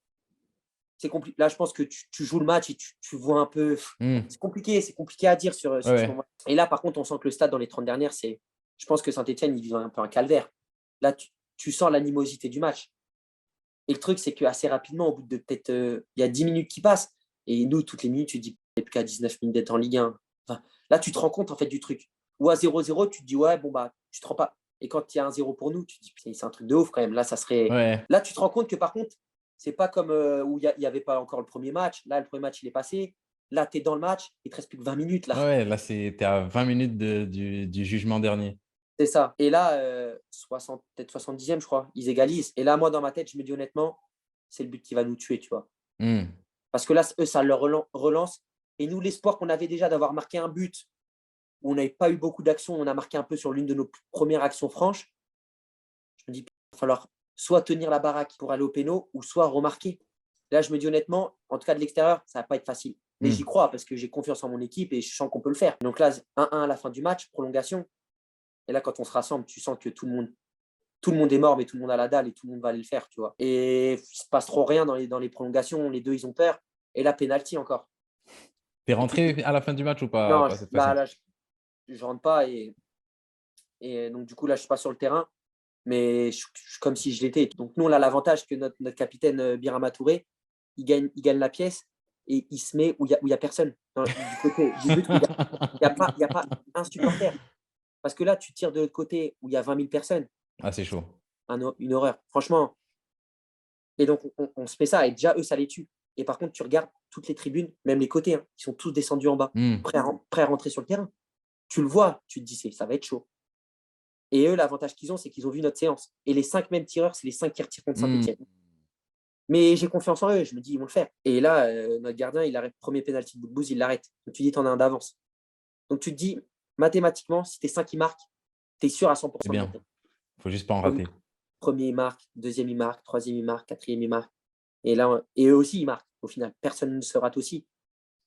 c'est compliqué. Là, je pense que tu joues le match et tu vois un peu. Hmm. C'est compliqué à dire sur ce Ouais. moment. Et là, par contre, on sent que le stade, dans les 30 dernières, je pense que Saint-Etienne, ils vivent un peu un calvaire. Là, tu sens l'animosité du match. Et le truc, c'est qu'assez rapidement, au bout de peut-être. Il y a 10 minutes qui passent. Et nous, toutes les minutes, tu te dis, il n'y a plus qu'à 19 minutes d'être en Ligue 1. Enfin, là, tu te rends compte, en fait, du truc. Ou à 0-0, tu te dis, ouais, bon, bah, tu te rends pas. Et quand il y a un 0 pour nous, tu te dis, c'est un truc de ouf quand même. Là, ça serait. Ouais. Là, tu te rends compte que par contre, c'est pas comme où il n'y avait pas encore le premier match. Là, le premier match, il est passé. Là, tu es dans le match. Il te reste plus que 20 minutes. Là. Ouais, là, t'es à 20 minutes du jugement dernier. C'est ça. Et là, peut-être 70e, je crois, ils égalisent. Et là, moi, dans ma tête, je me dis honnêtement, c'est le but qui va nous tuer, tu vois. Hmm. Parce que là, eux, ça leur relance. Et nous, l'espoir qu'on avait déjà d'avoir marqué un but, où on n'avait pas eu beaucoup d'actions, on a marqué un peu sur l'une de nos premières actions franches. Je me dis, il va falloir soit tenir la baraque pour aller au péno, ou soit remarquer. Là, je me dis honnêtement, en tout cas de l'extérieur, ça va pas être facile. Mais j'y crois parce que j'ai confiance en mon équipe et je sens qu'on peut le faire. Donc là, 1-1 à la fin du match, prolongation. Et là, quand on se rassemble, tu sens que tout le monde est mort, mais tout le monde a la dalle et tout le monde va aller le faire, tu vois. Et il ne se passe trop rien dans les prolongations. Les deux, ils ont peur. Et là, penalty encore. T'es rentré à la fin du match ou Non, pas cette fois-ci? là, je rentre pas. Et donc, du coup, là, je suis pas sur le terrain. Mais je suis comme si je l'étais. Donc, nous, on a l'avantage que notre capitaine Birama Touré, il gagne la pièce et il se met où il y a personne. Du côté du but, où il y a pas un supporter. Parce que là, tu tires de l'autre côté où il y a 20 000 personnes. Ah, c'est chaud. Une horreur. Franchement. Et donc, on se fait ça. Et déjà, eux, ça les tue. Et par contre, tu regardes toutes les tribunes, même les côtés, hein, ils sont tous descendus en bas, Hmm. prêts à rentrer sur le terrain. Tu le vois, tu te dis, ça va être chaud. Et eux, l'avantage qu'ils ont, c'est qu'ils ont vu notre séance. Et les 5 mêmes tireurs, c'est les 5 qui retirent contre Saint-Etienne. Mais j'ai confiance en eux, je me dis, ils vont le faire. Et là, notre gardien, il arrête, premier pénalty de Boudbouz, il l'arrête. Donc tu dis, t'en as un d'avance. Donc tu te dis, mathématiquement, si t'es 5 qui marquent, t'es sûr à 100% C'est de bien. monter. Faut juste pas en rater. Premier, il marque, deuxième, il marque, troisième, il marque, quatrième, il marque. Et eux aussi, ils marquent. Au final, personne ne se rate aussi.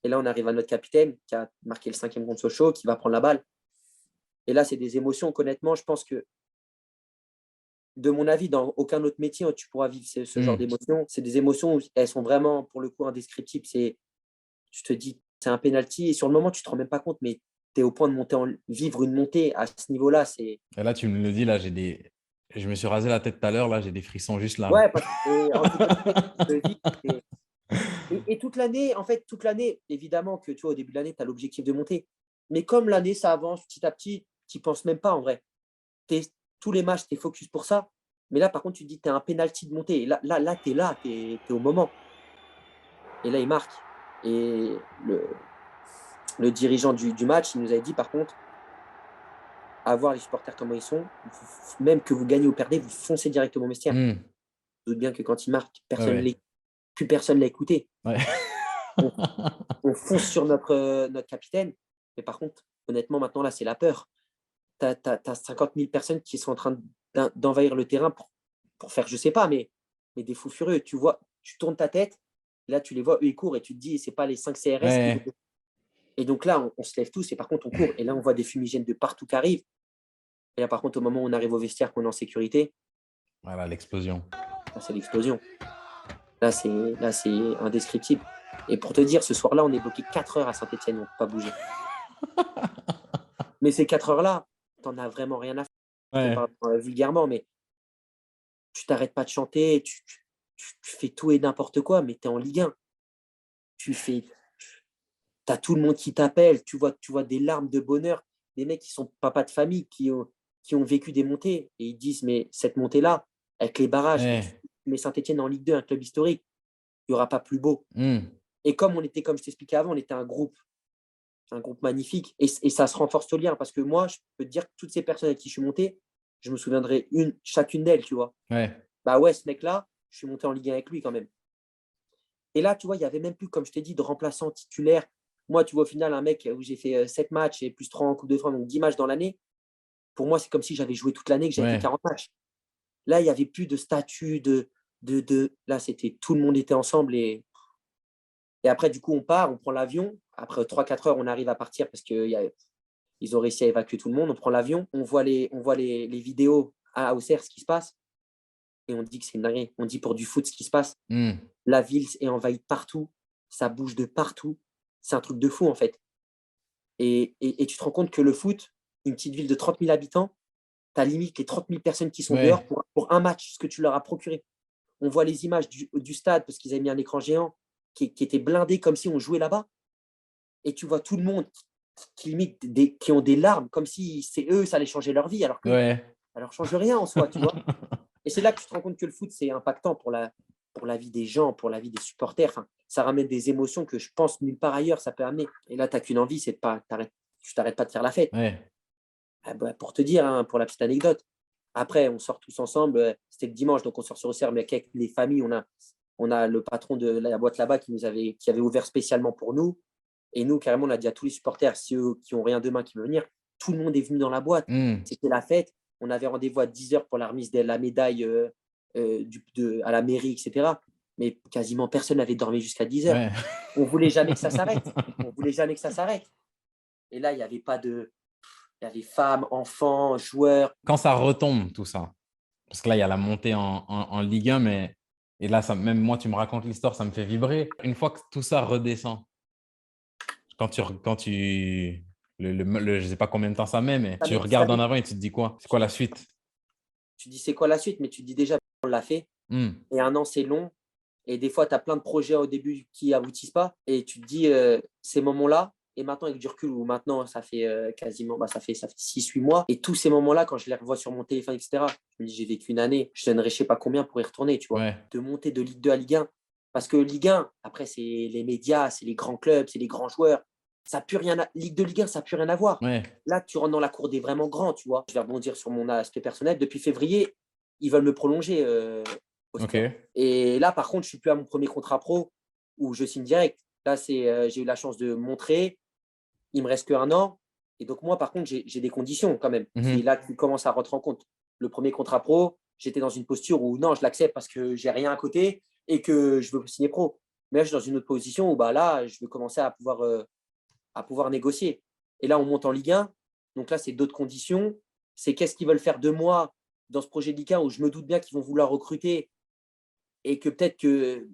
Et là, on arrive à notre capitaine qui a marqué le 5e contre Sochaux, qui va prendre la balle. Et là, c'est des émotions qu'honnêtement, je pense que, de mon avis, dans aucun autre métier, tu pourras vivre ce genre d'émotions. C'est des émotions où elles sont vraiment, pour le coup, indescriptibles. Tu te dis, c'est un penalty. Et sur le moment, tu ne te rends même pas compte, mais tu es au point de vivre une montée à ce niveau-là. Et là, tu me le dis, là, je me suis rasé la tête tout à l'heure, là, j'ai des frissons juste là. Ouais, en toute honnêteté, je te le dis, et toute l'année, évidemment que tu vois, au début de l'année, tu as l'objectif de monter. Mais comme l'année, ça avance petit à petit, tu n'y penses même pas en vrai. Tous les matchs, tu es focus pour ça. Mais là, par contre, tu te dis, tu as un penalty de montée. Et là tu es au moment. Et là, il marque. Et le dirigeant du match, il nous a dit, par contre, à voir les supporters comment ils sont, même que vous gagnez ou perdez, vous foncez directement au vestiaire. Je doute bien que quand il marque, plus personne l'a écouté. Ouais. On fonce sur notre capitaine. Mais par contre, honnêtement, maintenant, là, c'est la peur. Tu as 50 000 personnes qui sont en train d'envahir le terrain pour faire, je sais pas, mais des fous furieux. Tu vois, tu tournes ta tête, là, tu les vois, eux, ils courent et tu te dis, c'est pas les 5 CRS qui vont. Ouais. Et donc là, on se lève tous et par contre, on court. Et là, on voit des fumigènes de partout qui arrivent. Et là, par contre, au moment où on arrive au vestiaire, qu'on est en sécurité, Voilà, l'explosion. là, c'est l'explosion. Là, c'est indescriptible. Et pour te dire, ce soir-là, on est bloqué 4 heures à Saint-Etienne, on ne peut pas bouger. Mais ces 4 heures-là, tu n'en as vraiment rien à faire. Je te parle vulgairement, mais tu t'arrêtes pas de chanter, tu fais tout et n'importe quoi, mais tu es en Ligue 1. Tu as tout le monde qui t'appelle, tu vois des larmes de bonheur, des mecs qui sont papas de famille, qui ont vécu des montées, et ils disent, mais cette montée-là, avec les barrages, mais Saint-Etienne en Ligue 2, un club historique, il n'y aura pas plus beau. Et comme je t'expliquais avant, on était un groupe magnifique, et ça se renforce au lien, parce que moi, je peux te dire que toutes ces personnes avec qui je suis monté, je me souviendrai chacune d'elles, tu vois. Bah ouais, ce mec-là, je suis monté en Ligue 1 avec lui quand même. Et là, tu vois, il n'y avait même plus, comme je t'ai dit, de remplaçant titulaire. Moi, tu vois, au final, un mec où j'ai fait 7 matchs et plus 3 en Coupe de France, donc 10 matchs dans l'année, pour moi, c'est comme si j'avais joué toute l'année, que j'avais fait 40 matchs. Là, il n'y avait plus de statut, là, c'était tout le monde était ensemble. Et après, du coup, on part, on prend l'avion. Après 3-4 heures, on arrive à partir parce qu'ils ont réussi à évacuer tout le monde. On prend l'avion, on voit les vidéos à Auxerre, ce qui se passe. Et on dit que c'est une dinguerie. On dit pour du foot ce qui se passe. La ville est envahie de partout. Ça bouge de partout. C'est un truc de fou, en fait. Et tu te rends compte que le foot, une petite ville de 30 000 habitants, tu as limite les 30 000 personnes qui sont dehors Ouais. pour un match, ce que tu leur as procuré. On voit les images du stade parce qu'ils avaient mis un écran géant qui était blindé comme si on jouait là-bas. Et tu vois tout le monde limite qui ont des larmes, comme si c'est eux, ça allait changer leur vie, alors que Ouais. ça leur change rien en soi, tu vois. Et c'est là que tu te rends compte que le foot, c'est impactant pour la vie des gens, pour la vie des supporters. Enfin, ça ramène des émotions que je pense nulle part ailleurs, ça peut amener. Et là, tu n'as qu'une envie, c'est de pas, tu t'arrêtes pas de faire la fête. Ouais. Ah bah, pour te dire, hein, pour la petite anecdote, après, on sort tous ensemble. C'était le dimanche, donc on sort sur Auxerre, mais avec les familles, on a le patron de la boîte là-bas qui avait ouvert spécialement pour nous. Et nous, carrément, on a dit à tous les supporters, ceux qui n'ont rien demain, qui veulent venir, tout le monde est venu dans la boîte. Hmm. C'était la fête. On avait rendez-vous à 10 heures pour la remise de la médaille à la mairie, etc. Mais quasiment personne n'avait dormi jusqu'à 10 heures. Ouais. On ne voulait jamais que ça s'arrête. On voulait jamais que ça s'arrête. Et là, il n'y avait pas de. Il y avait femmes, enfants, joueurs. Quand ça retombe, tout ça, parce que là, il y a la montée en Ligue 1, mais et là, même moi, tu me racontes l'histoire, ça me fait vibrer. Une fois que tout ça redescend, quand tu je ne sais pas combien de temps ça met, mais tu regardes en avant et tu te dis quoi? C'est quoi la suite? Tu dis c'est quoi la suite, mais tu dis déjà, on l'a fait. Hmm. Et un an, c'est long. Et des fois, tu as plein de projets au début qui n'aboutissent pas. Et tu te dis, ces moments-là, et maintenant avec du recul, ou maintenant, ça fait quasiment, ça fait 6-8 mois. Et tous ces moments-là, quand je les revois sur mon téléphone, etc., je me dis, j'ai vécu une année, je donnerais je sais pas combien pour y retourner, tu vois. Ouais. De monter de Ligue 2 à Ligue 1. Parce que Ligue 1, après, c'est les médias, c'est les grands clubs, c'est les grands joueurs. Ça n'a plus rien Ligue 2, Ligue 1, ça n'a plus rien à voir. Ouais. Là, tu rentres dans la cour des vraiment grands, tu vois. Je vais rebondir sur mon aspect personnel. Depuis février, ils veulent me prolonger au Ok. Stade. Et là, par contre, je ne suis plus à mon premier contrat pro où je signe direct. Là, j'ai eu la chance de montrer. Il me reste qu'un an. Et donc, moi, par contre, j'ai des conditions quand même Mhm. là qui commencent à rentrer en compte. Le premier contrat pro, j'étais dans une posture où non, je l'accepte parce que j'ai rien à côté et que je veux signer pro. Mais là, je suis dans une autre position où bah, là, je veux commencer à pouvoir négocier. Et là, on monte en Ligue 1. Donc là, c'est d'autres conditions. C'est qu'est-ce qu'ils veulent faire de moi dans ce projet de Ligue 1 où je me doute bien qu'ils vont vouloir recruter et que peut-être que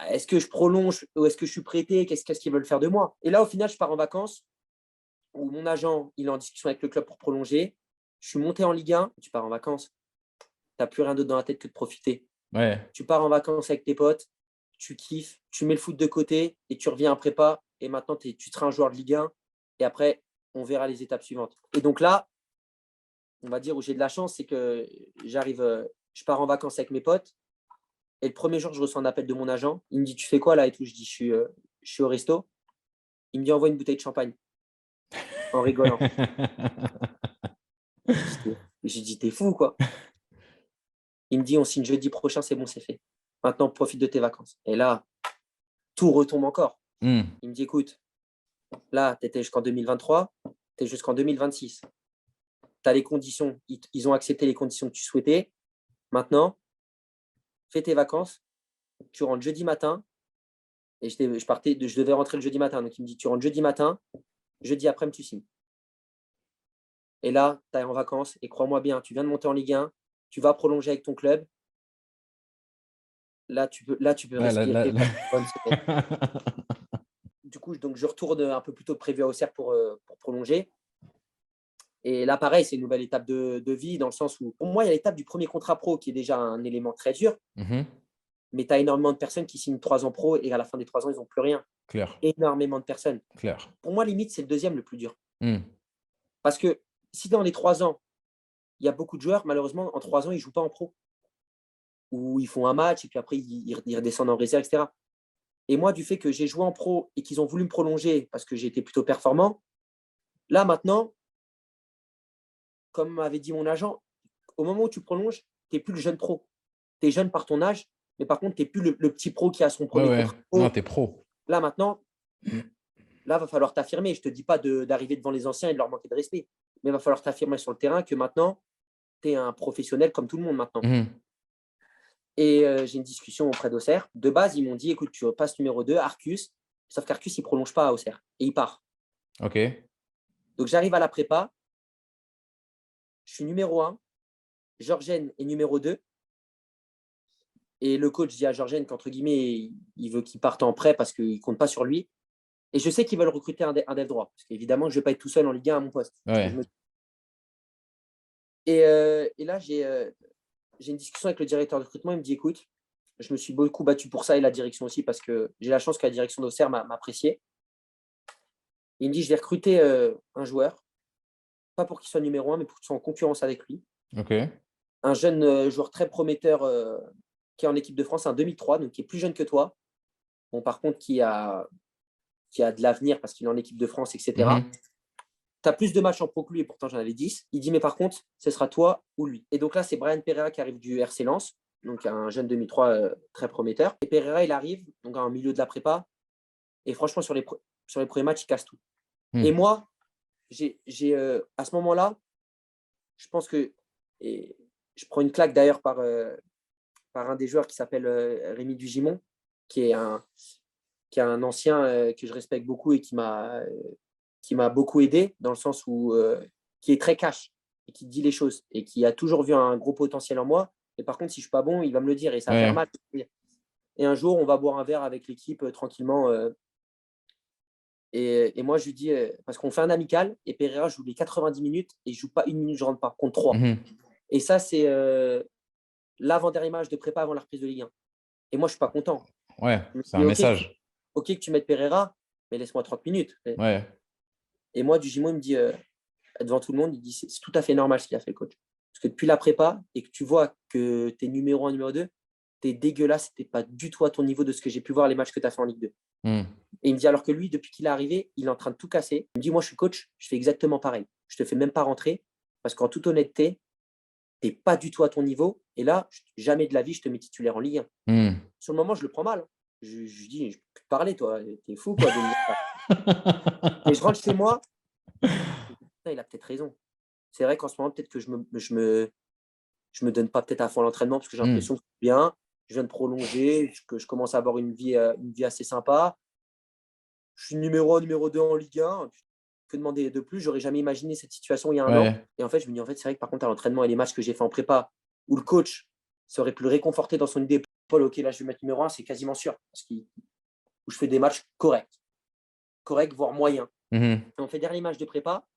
est-ce que je prolonge ou est-ce que je suis prêté, qu'est-ce qu'ils veulent faire de moi. Et là, au final, je pars en vacances où mon agent, il est en discussion avec le club pour prolonger. Je suis monté en Ligue 1, tu pars en vacances, tu n'as plus rien d'autre dans la tête que de profiter. Ouais. Tu pars en vacances avec tes potes, tu kiffes, tu mets le foot de côté et tu reviens en prépa. Et maintenant, tu seras un joueur de Ligue 1. Et après, on verra les étapes suivantes. Et donc là, on va dire où j'ai de la chance, c'est que je pars en vacances avec mes potes. Et le premier jour, je reçois un appel de mon agent. Il me dit, tu fais quoi là et tout. Je dis, je suis au resto. Il me dit, envoie une bouteille de champagne en rigolant. J'ai dit, t'es fou quoi. Il me dit, on signe jeudi prochain, c'est bon, c'est fait. Maintenant, profite de tes vacances. Et là, tout retombe encore. Hmm. Il me dit, écoute, là, tu étais jusqu'en 2023, tu es jusqu'en 2026. Tu as les conditions, ils ont accepté les conditions que tu souhaitais. Maintenant, fais tes vacances, tu rentres jeudi matin. Et je devais rentrer le jeudi matin. Donc, il me dit, tu rentres jeudi matin, jeudi après-midi, tu signes. Et là, tu es en vacances. Et crois-moi bien, tu viens de monter en Ligue 1, tu vas prolonger avec ton club. Là, tu peux Ouais, respirer pendant une bonne semaine. Du coup, donc, je retourne un peu plus tôt que prévu à Auxerre pour prolonger. Et là, pareil, c'est une nouvelle étape de vie dans le sens où, pour moi, il y a l'étape du premier contrat pro qui est déjà un élément très dur. Mhm. Mais tu as énormément de personnes qui signent 3 ans pro et à la fin des 3 ans, ils n'ont plus rien. Clair. Énormément de personnes. Clair. Pour moi, limite, c'est le deuxième le plus dur. Hmm. Parce que si dans les 3 ans, il y a beaucoup de joueurs, malheureusement, en 3 ans, ils ne jouent pas en pro. Ou ils font un match et puis après, ils redescendent en réserve, etc. Et moi, du fait que j'ai joué en pro et qu'ils ont voulu me prolonger parce que j'ai été plutôt performant, là, maintenant, comme m'avait dit mon agent, au moment où tu prolonges, tu n'es plus le jeune pro. Tu es jeune par ton âge, mais par contre, tu n'es plus le petit pro qui a son Ouais, premier ouais. contrat Non, pro. t'es pro. Là, maintenant, là, va falloir t'affirmer. Je ne te dis pas d'arriver devant les anciens et de leur manquer de respect, mais il va falloir t'affirmer sur le terrain que maintenant, tu es un professionnel comme tout le monde maintenant. Mhm. Et j'ai une discussion auprès d'Auxerre. De base, ils m'ont dit, écoute, tu passes numéro 2, Arcus. Sauf qu'Arcus, il ne prolonge pas à Auxerre et il part. Ok. Donc, j'arrive à la prépa. Je suis numéro 1. Georgène est numéro 2. Et le coach dit à Georgen qu'entre guillemets, il veut qu'il parte en prêt parce qu'il ne compte pas sur lui. Et je sais qu'ils veulent recruter un dev droit. Parce qu'évidemment, je ne vais pas être tout seul en Ligue 1 à mon poste. Ouais. Et là, j'ai une discussion avec le directeur de recrutement. Il me dit, écoute, je me suis beaucoup battu pour ça et la direction aussi parce que j'ai la chance que la direction d'Auxerre m'appréciait. Il me dit, je vais recruter un joueur, pas pour qu'il soit numéro 1, mais pour qu'il soit en concurrence avec lui. Ok. Un jeune joueur très prometteur qui est en équipe de France, un 2003, donc qui est plus jeune que toi. Bon, par contre, qui a de l'avenir parce qu'il est en équipe de France, etc. Tu as plus de matchs en pro que lui et pourtant j'en avais 10. Il dit, mais par contre, ce sera toi ou lui. Et donc là, c'est Brian Pereira qui arrive du RC Lens, donc un jeune 2003 très prometteur. Et Pereira, il arrive donc en milieu de la prépa. Et franchement, sur les premiers matchs, il casse tout. Et moi, à ce moment-là, je pense que je prends une claque d'ailleurs par un des joueurs qui s'appelle Rémi Dugimon, qui est un ancien que je respecte beaucoup et qui m'a beaucoup aidé dans le sens où qui est très cash et qui dit les choses et qui a toujours vu un gros potentiel en moi. Et par contre, si je suis pas bon, il va me le dire et ça va faire mal. Et un jour, on va boire un verre avec l'équipe tranquillement. Et moi, je lui dis, parce qu'on fait un amical et Pereira joue les 90 minutes et je joue pas une minute, je rentre pas, contre 3. Et ça, c'est l'avant-dernier match de prépa avant la reprise de Ligue 1. Et moi, je suis pas content. Ouais, c'est un message. Ok que tu mettes Pereira, mais laisse-moi 30 minutes. Ouais. Et moi, Dugimon, il me dit, devant tout le monde, il dit, c'est tout à fait normal ce qu'il a fait le coach. Parce que depuis la prépa et que tu vois que tu es numéro 1, numéro 2, tu es dégueulasse, tu n'es pas du tout à ton niveau de ce que j'ai pu voir les matchs que tu as fait en Ligue 2. Et il me dit, alors que lui, depuis qu'il est arrivé, il est en train de tout casser. Il me dit, moi, je suis coach, je fais exactement pareil. Je te fais même pas rentrer parce qu'en toute honnêteté, tu n'es pas du tout à ton niveau. Et là, jamais de la vie, je te mets titulaire en Ligue 1. Sur le moment, je le prends mal. Je dis, je peux plus te parler, toi. T'es fou, quoi. Et je rentre chez moi. Il a peut-être raison. C'est vrai qu'en ce moment, peut-être que je me donne pas peut-être à fond à l'entraînement parce que j'ai l'impression que c'est bien. Je viens de prolonger, que je commence à avoir une vie assez sympa. Je suis numéro 1, numéro 2 en Ligue 1. Que demander de plus? J'aurais jamais imaginé cette situation il y a un an. Et en fait, je me dis, c'est vrai que par contre, à l'entraînement et les matchs que j'ai fait en prépa, où le coach serait plus réconforté dans son idée, Paul, ok, là, je vais mettre numéro 1, c'est quasiment sûr. Où je fais des matchs corrects, voire moyens. Et on fait dernier match de prépa,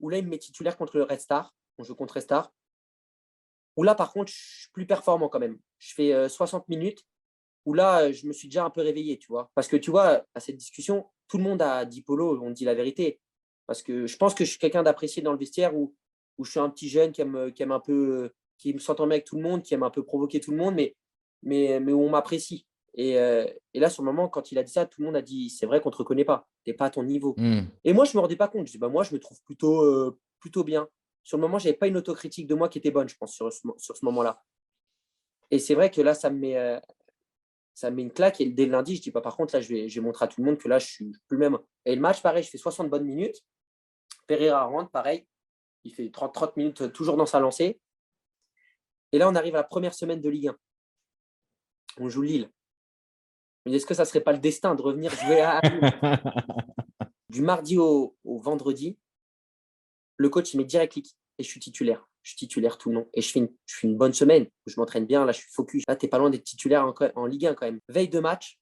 où là, il me met titulaire contre le Red Star. On joue contre Red Star. Où là, par contre, je suis plus performant quand même. Je fais 60 minutes, où là, je me suis déjà un peu réveillé, tu vois. Parce que, tu vois, à cette discussion, tout le monde a dit Polo, on dit la vérité. Parce que je pense que je suis quelqu'un d'apprécié dans le vestiaire où je suis un petit jeune qui aime un peu, qui s'entend bien avec tout le monde, qui aime un peu provoquer tout le monde, mais où on m'apprécie. Et là, sur le moment, quand il a dit ça, tout le monde a dit c'est vrai qu'on ne te reconnaît pas, tu n'es pas à ton niveau. Et moi, je ne me rendais pas compte. Je dis moi, je me trouve plutôt bien. Sur le moment, je n'avais pas une autocritique de moi qui était bonne, je pense, sur ce moment-là. Et c'est vrai que là, ça me met une claque. Et dès le lundi, je dis par contre, là, je vais montrer à tout le monde que là, je ne suis plus le même. Et le match, pareil, je fais 60 bonnes minutes. Pereira rentre, pareil. Il fait 30 minutes toujours dans sa lancée. Et là, on arrive à la première semaine de Ligue 1. On joue Lille. Mais est-ce que ça ne serait pas le destin de revenir jouer à Lille? Du mardi au vendredi, le coach, il met direct clic et je suis titulaire. Je suis titulaire tout le long. Et je fais une bonne semaine où je m'entraîne bien. Là, je suis focus. Là, tu n'es pas loin d'être titulaire en Ligue 1 quand même. Veille de match,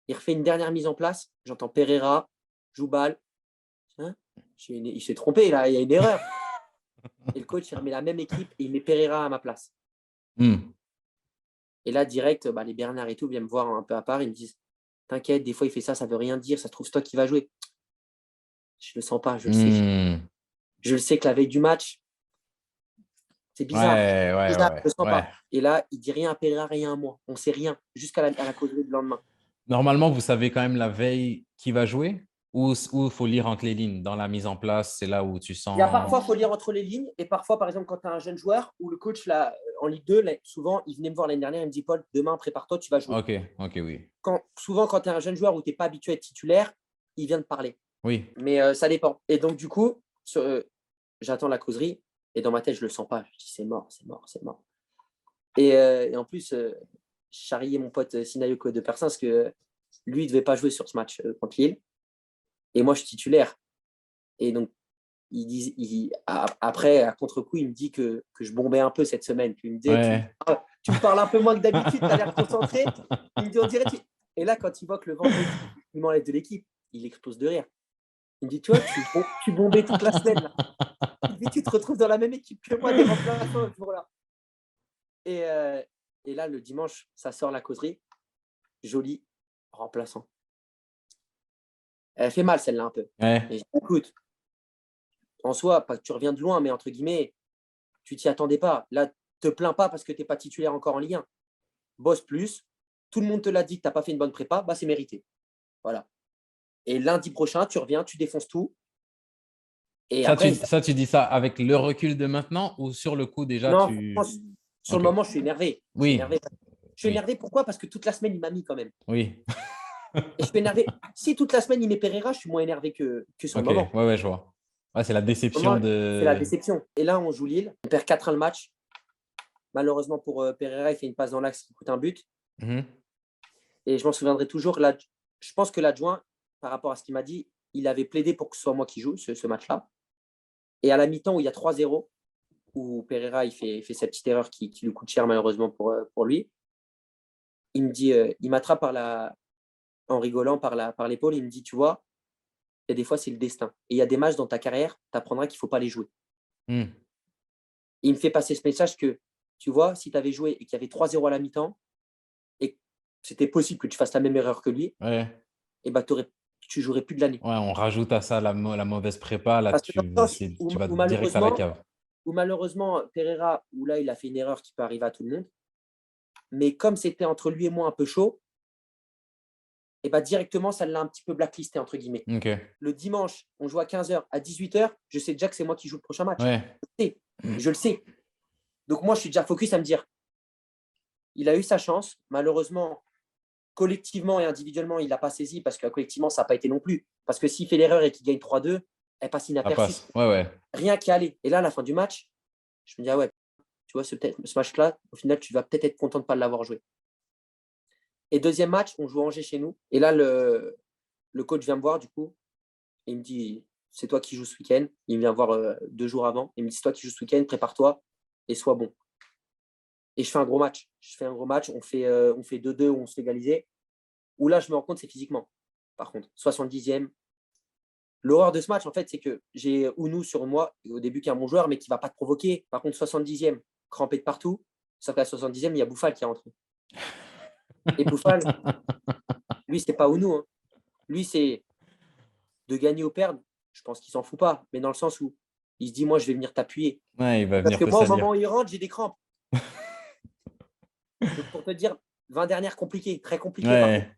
il refait une dernière mise en place. J'entends Pereira, joue balle. Hein, il s'est trompé, là, il y a une erreur. Et le coach, il remet la même équipe et il met Pereira à ma place. Et là, direct, les Bernard et tout viennent me voir un peu à part. Ils me disent t'inquiète, des fois, il fait ça, ça ne veut rien dire. Ça se trouve, c'est toi qui vas jouer. Je ne le sens pas, je le sais. Je le sais que la veille du match, c'est bizarre. Ouais. Je le sens pas. Et là, il ne dit rien à Pereira, rien à moi. On ne sait rien, jusqu'à la causerie du lendemain. Normalement, vous savez quand même la veille qui va jouer ou il faut lire entre les lignes dans la mise en place, c'est là où tu sens. Il y a parfois, il faut lire entre les lignes. Et parfois, par exemple, quand tu as un jeune joueur ou le coach là, en Ligue 2, là, souvent, il venait me voir l'année dernière, il me dit Paul, demain, prépare-toi, tu vas jouer. Ok, oui. Souvent, quand tu es un jeune joueur où tu n'es pas habitué à être titulaire, il vient de parler. Oui. Mais ça dépend. Et donc, du coup, j'attends la causerie et dans ma tête, je ne le sens pas. Je dis c'est mort. Et en plus, je charriais mon pote Sinayoko de Persins parce que lui, il ne devait pas jouer sur ce match contre Lille. Et moi, je suis titulaire. Et donc, après, à contre-coup, il me dit que je bombais un peu cette semaine. Puis il me disait, Ouais. tu me parles un peu moins que d'habitude, tu as l'air concentré. Il me dit, on dirait. Et là, quand il voit que le vendredi, il m'enlève de l'équipe, il explose de rire. Il me dit, tu vois, tu bombais toute la semaine. Là. Il me dit, tu te retrouves dans la même équipe que moi, des remplaçants le jour-là. Et là, le dimanche, ça sort la causerie. Joli, remplaçant. Elle fait mal, celle-là, un peu. Ouais. Et je dis, écoute, en soi, pas que tu reviens de loin, mais entre guillemets, tu t'y attendais pas. Là, te plains pas parce que tu n'es pas titulaire encore en Ligue 1. Bosse plus. Tout le monde te l'a dit que tu n'as pas fait une bonne prépa, bah, c'est mérité. Voilà. Et lundi prochain, tu reviens, tu défonces tout. Et Ça, après, tu dis ça avec le recul de maintenant ou sur le coup déjà, non, tu… sur le Ok. moment, je suis énervé. Je suis Oui, énervé. Je suis oui, énervé pourquoi? Parce que toute la semaine, il m'a mis quand même. oui. Et je suis énervé. Si toute la semaine, il met Pereira, je suis moins énervé que sur le Ok, ouais, moment. ouais, je vois. Ouais, c'est la Sur le déception moment, c'est la de… déception. Et là, on joue Lille. On perd 4-1 le match. Malheureusement pour Pereira, il fait une passe dans l'axe qui coûte un but. Mhm. Et je m'en souviendrai toujours. Là, je pense que l'adjoint, par rapport à ce qu'il m'a dit, il avait plaidé pour que ce soit moi qui joue ce match-là. Et à la mi-temps où il y a 3-0, où Pereira il fait cette petite erreur qui lui coûte cher malheureusement pour lui, il me dit, il m'attrape en rigolant par l'épaule, il me dit, tu vois, il y a des fois c'est le destin. Et il y a des matchs dans ta carrière, tu apprendras qu'il ne faut pas les jouer. Mhm. Et il me fait passer ce message que, tu vois, si tu avais joué et qu'il y avait 3-0 à la mi-temps, et que c'était possible que tu fasses la même erreur que lui, Ouais. et bah, tu jouerais plus de l'année. Ouais, on rajoute à ça la mauvaise prépa. Là, Parce que dans le sens tu vas direct à la cave. où malheureusement, Pereira, où là, il a fait une erreur qui peut arriver à tout le monde, mais comme c'était entre lui et moi un peu chaud, et bah directement, ça l'a un petit peu blacklisté, entre guillemets. Ok. Le dimanche, on joue à 15h, à 18h, je sais déjà que c'est moi qui joue le prochain match. Ouais. Je le sais. Donc moi, je suis déjà focus à me dire, il a eu sa chance. Malheureusement, collectivement et individuellement, il n'a pas saisi parce que collectivement, ça n'a pas été non plus. Parce que s'il fait l'erreur et qu'il gagne 3-2, elle passe Ça inaperçue. passe. Ouais, ouais. Rien qu'à aller. Et là, à la fin du match, je me dis, ah ouais, tu vois, ce match-là, au final, tu vas peut-être être content de ne pas l'avoir joué. Et deuxième match, on joue Angers chez nous. Et là, le coach vient me voir, du coup, et il me dit, c'est toi qui joues ce week-end. Il vient voir 2 jours avant. Il me dit, c'est toi qui joues ce week-end, prépare-toi et sois bon. Et je fais un gros match. On fait 2-2, on se fait égaliser. Où là, je me rends compte, c'est physiquement. Par contre, 70e. L'horreur de ce match, en fait, c'est que j'ai Ounou sur moi, au début, qui est un bon joueur, mais qui ne va pas te provoquer. Par contre, 70e, crampé de partout. Sauf qu'à 70e, il y a Bouffal qui est rentré. Et Bouffal, lui, c'est pas Ounou. Hein. Lui, c'est de gagner ou perdre. Je pense qu'il s'en fout pas. Mais dans le sens où il se dit, moi, je vais venir t'appuyer. Ouais, il va Parce venir que te moi, au salir. moment où il rentre, j'ai des crampes. Donc, pour te dire, 20 dernières compliquées, très compliquées par contre. Ouais.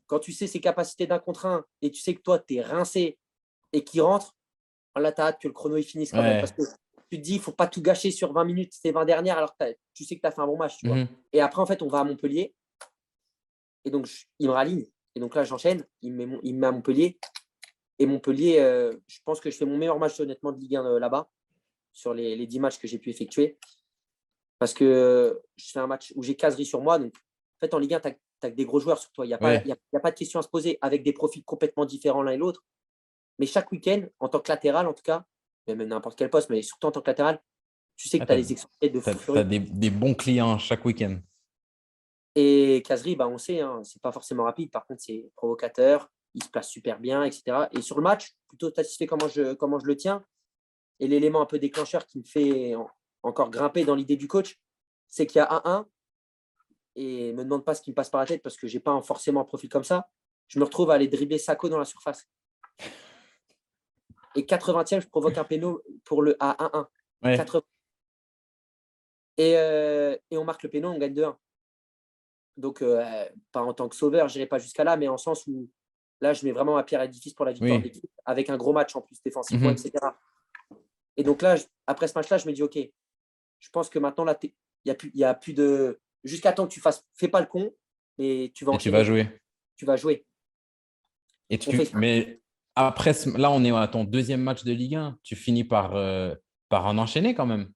Quand tu sais ses capacités d'un contre un et tu sais que toi, tu es rincé et qu'il rentre, là, tu as hâte que le chrono il finisse quand même. Parce Ouais. que tu te dis, il ne faut pas tout gâcher sur 20 minutes, ces 20 dernières, alors que tu sais que tu as fait un bon match. Tu vois. Mhm. Et après, en fait, on va à Montpellier. Et donc, il me raligne. Et donc là, j'enchaîne. Il me met à Montpellier. Et Montpellier, je pense que je fais mon meilleur match honnêtement de Ligue 1 là-bas, sur les 10 matchs que j'ai pu effectuer. Parce que je fais un match où j'ai caserie sur moi. Donc, en fait, en Ligue 1, tu as que des gros joueurs sur toi. Il n'y a, Ouais. a pas de question à se poser avec des profils complètement différents l'un et l'autre. Mais chaque week-end, en tant que latéral, en tout cas, même n'importe quel poste, mais surtout en tant que latéral, tu sais que Ah, tu as les excentrés de fou t'as furieux. des bons clients chaque week-end. Et Casery, bah, on sait, hein, c'est pas forcément rapide. Par contre, c'est provocateur. Il se place super bien, etc. Et sur le match, plutôt satisfait comment je le tiens. Et l'élément un peu déclencheur qui me fait encore grimper dans l'idée du coach, c'est qu'il y a 1-1. Et ne me demande pas ce qui me passe par la tête parce que je n'ai pas forcément un profil comme ça. Je me retrouve à aller dribbler Sako dans la surface. Et 80e, je provoque un péno pour le à 1-1. Ouais. 80. Et on marque le péno, on gagne 2-1. Donc, pas en tant que sauveur, je n'irai pas jusqu'à là, mais en sens où là, je mets vraiment ma pierre à l'édifice pour la victoire de Oui. l'équipe, avec un gros match en plus défensivement, Mhm. etc. Et donc là, après ce match-là, je me dis, OK, je pense que maintenant, là, il n'y a plus de… Jusqu'à temps que tu fasses… Fais pas le con, mais tu vas Et tu vas enchaîner. jouer. Tu vas jouer. On fait… Mais après, là, on est à ton deuxième match de Ligue 1. Tu finis par en enchaîner quand même.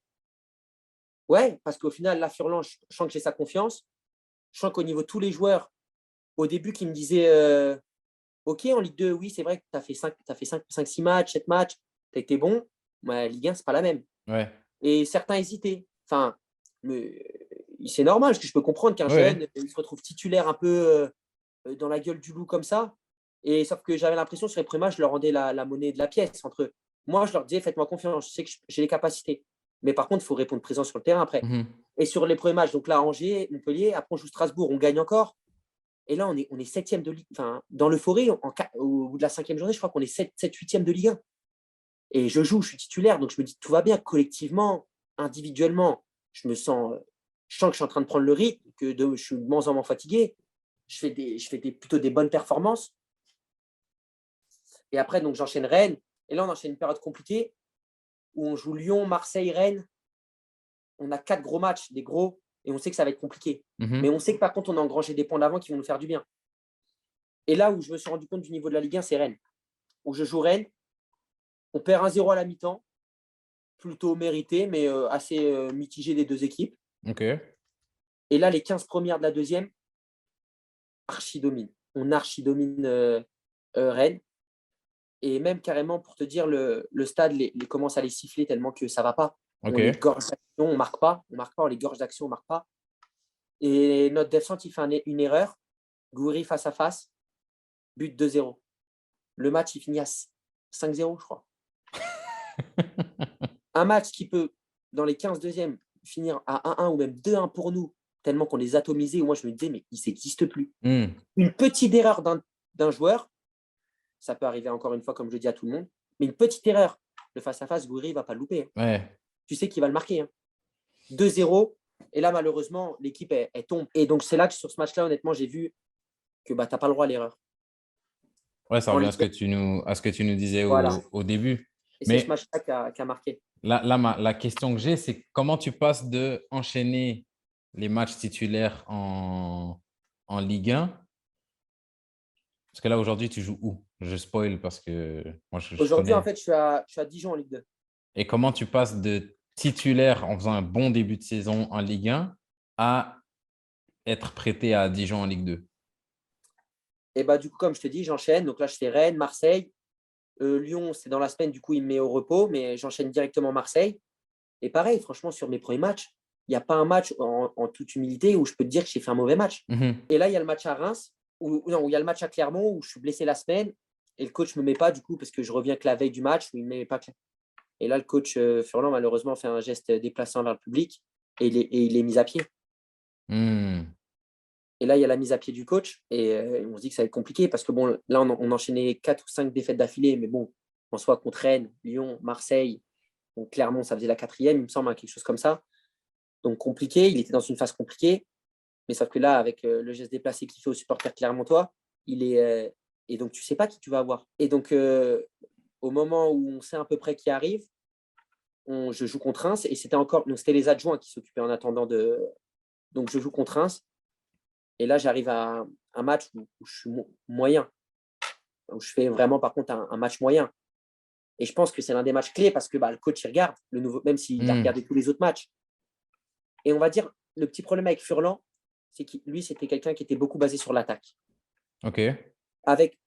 Ouais, parce qu'au final, là, Furlan, je sens que j'ai sa confiance. Je sens qu'au niveau de tous les joueurs, au début, qui me disaient OK, en Ligue 2, oui, c'est vrai que tu as fait 5, 6 matchs, 7 matchs, tu été bon, la Ligue 1, ce n'est pas la même. Ouais. Et certains hésitaient. Enfin, c'est normal, parce que je peux comprendre qu'un jeune, il se retrouve titulaire un peu dans la gueule du loup comme ça. Et sauf que j'avais l'impression, sur les premiers matchs, je leur rendais la monnaie de la pièce entre eux. Moi, je leur disais, faites-moi confiance, je sais que j'ai les capacités. Mais par contre, il faut répondre présent sur le terrain après. Et sur les premiers matchs, donc là, Angers, Montpellier, après on joue Strasbourg, on gagne encore. Et là, on est septième de Ligue 1. Enfin, dans l'euphorie, au bout de la 5e journée, je crois qu'on est 8e de Ligue 1. Et je joue, je suis titulaire, donc je me dis tout va bien. Collectivement, individuellement, je sens que je suis en train de prendre le rythme, que je suis de moins en moins fatigué. Je fais plutôt des bonnes performances. Et après, donc j'enchaîne Rennes. Et là, on enchaîne une période compliquée où on joue Lyon, Marseille, Rennes. On a 4 gros matchs, des gros, et on sait que ça va être compliqué. Mais on sait que par contre, on a engrangé des points d'avant qui vont nous faire du bien. Et là où je me suis rendu compte du niveau de la Ligue 1, c'est Rennes. Où je joue Rennes, on perd 1-0 à la mi-temps, plutôt mérité, mais assez mitigé des deux équipes. Okay. Et là, les 15 premières de la deuxième, archi-domine. On archi-domine Rennes. Et même carrément, pour te dire, le stade commence à les siffler tellement que ça ne va pas. Okay. On les gorge d'action, on ne marque pas. On les gorge d'action, on ne marque pas. Et notre défense, il fait une erreur. Gouiri face à face, but 2-0. Le match, il finit à 5-0, je crois. Un match qui peut, dans les 15 deuxièmes, finir à 1-1 ou même 2-1 pour nous, tellement qu'on les atomisait. Moi, je me disais, mais il n'existe plus. Une petite erreur d'un joueur, ça peut arriver encore une fois, comme je dis à tout le monde, mais une petite erreur, le face-à-face, Gouiri ne va pas le louper. Ouais. Tu sais qu'il va le marquer. 2-0. Et là, malheureusement, l'équipe, elle tombe. Et donc, c'est là que sur ce match-là, honnêtement, j'ai vu que tu n'as pas le droit à l'erreur. Ouais, ça revient à ce que tu nous disais au début. Et c'est ce match-là qui a marqué. La question que j'ai, c'est comment tu passes de enchaîner les matchs titulaires en Ligue 1. Parce que là, aujourd'hui, tu joues où? Je spoil parce que moi, je aujourd'hui, connais. en fait, je suis à Dijon en Ligue 2. Et comment tu passes de titulaire en faisant un bon début de saison en Ligue 1 à être prêté à Dijon en Ligue 2? Et bah, du coup, comme je te dis, j'enchaîne. Donc là, je fais Rennes, Marseille. Lyon, c'est dans la semaine, du coup, il me met au repos, mais j'enchaîne directement Marseille. Et pareil, franchement, sur mes premiers matchs, il n'y a pas un match en toute humilité où je peux te dire que j'ai fait un mauvais match. Et là, il y a le match à Reims, où il y a le match à Clermont où je suis blessé la semaine et le coach ne me met pas du coup parce que je reviens que la veille du match où il ne me met pas. Et là, le coach Furlan, malheureusement, fait un geste déplaçant vers le public et il est mis à pied. Et là, il y a la mise à pied du coach et on se dit que ça va être compliqué parce que bon, là, on enchaînait 4 ou 5 défaites d'affilée, mais bon, en soi, contre Rennes, Lyon, Marseille, donc Clermont, ça faisait la 4e, il me semble, quelque chose comme ça. Donc compliqué, il était dans une phase compliquée. Mais sauf que là, avec le geste déplacé qu'il fait aux supporters clermontois, il est. Et donc, tu ne sais pas qui tu vas avoir. Et donc, au moment où on sait à peu près qui arrive, je joue contre Reims. Et c'était les adjoints qui s'occupaient en attendant de. Donc, je joue contre Reims. Et là, j'arrive à un match où je suis moyen. Où je fais vraiment, par contre, un match moyen. Et je pense que c'est l'un des matchs clés parce que le coach, il regarde, même s'il a regardé tous les autres matchs. Et on va dire, le petit problème avec Furlan, c'est que lui, c'était quelqu'un qui était beaucoup basé sur l'attaque. OK. Avec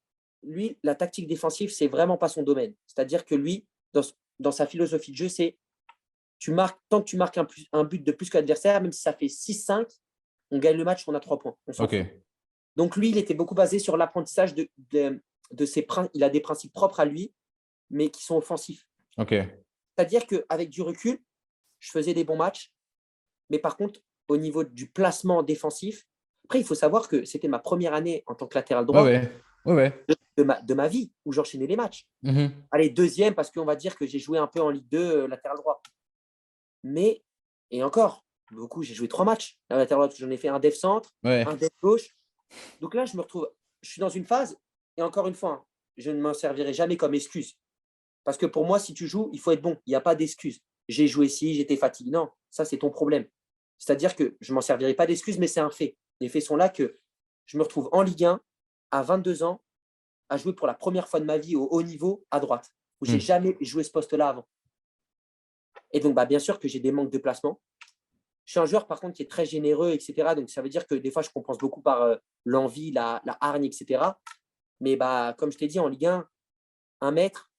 lui, la tactique défensive, c'est vraiment pas son domaine. C'est-à-dire que lui, dans sa philosophie de jeu, c'est tant que tu marques un but de plus que l'adversaire, même si ça fait 6-5, on gagne le match, on a 3 points. On s'en fout. Donc lui, il était beaucoup basé sur l'apprentissage de ses principes. Il a des principes propres à lui, mais qui sont offensifs. Okay. C'est-à-dire qu'avec du recul, je faisais des bons matchs, mais par contre, au niveau du placement défensif, après, il faut savoir que c'était ma première année en tant que latéral droit de ma vie où j'enchaînais les matchs. Allez, deuxième, parce qu'on va dire que j'ai joué un peu en Ligue 2 latéral droit. Mais, et encore, beaucoup, j'ai joué 3 matchs. Latéral droit, j'en ai fait un def centre, un def gauche. Donc là, je suis dans une phase, et encore une fois, je ne m'en servirai jamais comme excuse. Parce que pour moi, si tu joues, il faut être bon. Il n'y a pas d'excuse. J'ai joué ici, j'étais fatigué. Non, ça, c'est ton problème. C'est-à-dire que je ne m'en servirai pas d'excuse, mais c'est un fait. Les faits sont là que je me retrouve en Ligue 1 à 22 ans à jouer pour la première fois de ma vie au haut niveau à droite, où je n'ai jamais joué ce poste-là avant. Et donc, bien sûr que j'ai des manques de placement. Je suis un joueur, par contre, qui est très généreux, etc. Donc, ça veut dire que des fois, je compense beaucoup par l'envie, la hargne, etc. Mais comme je t'ai dit, en Ligue 1, 1 mètre,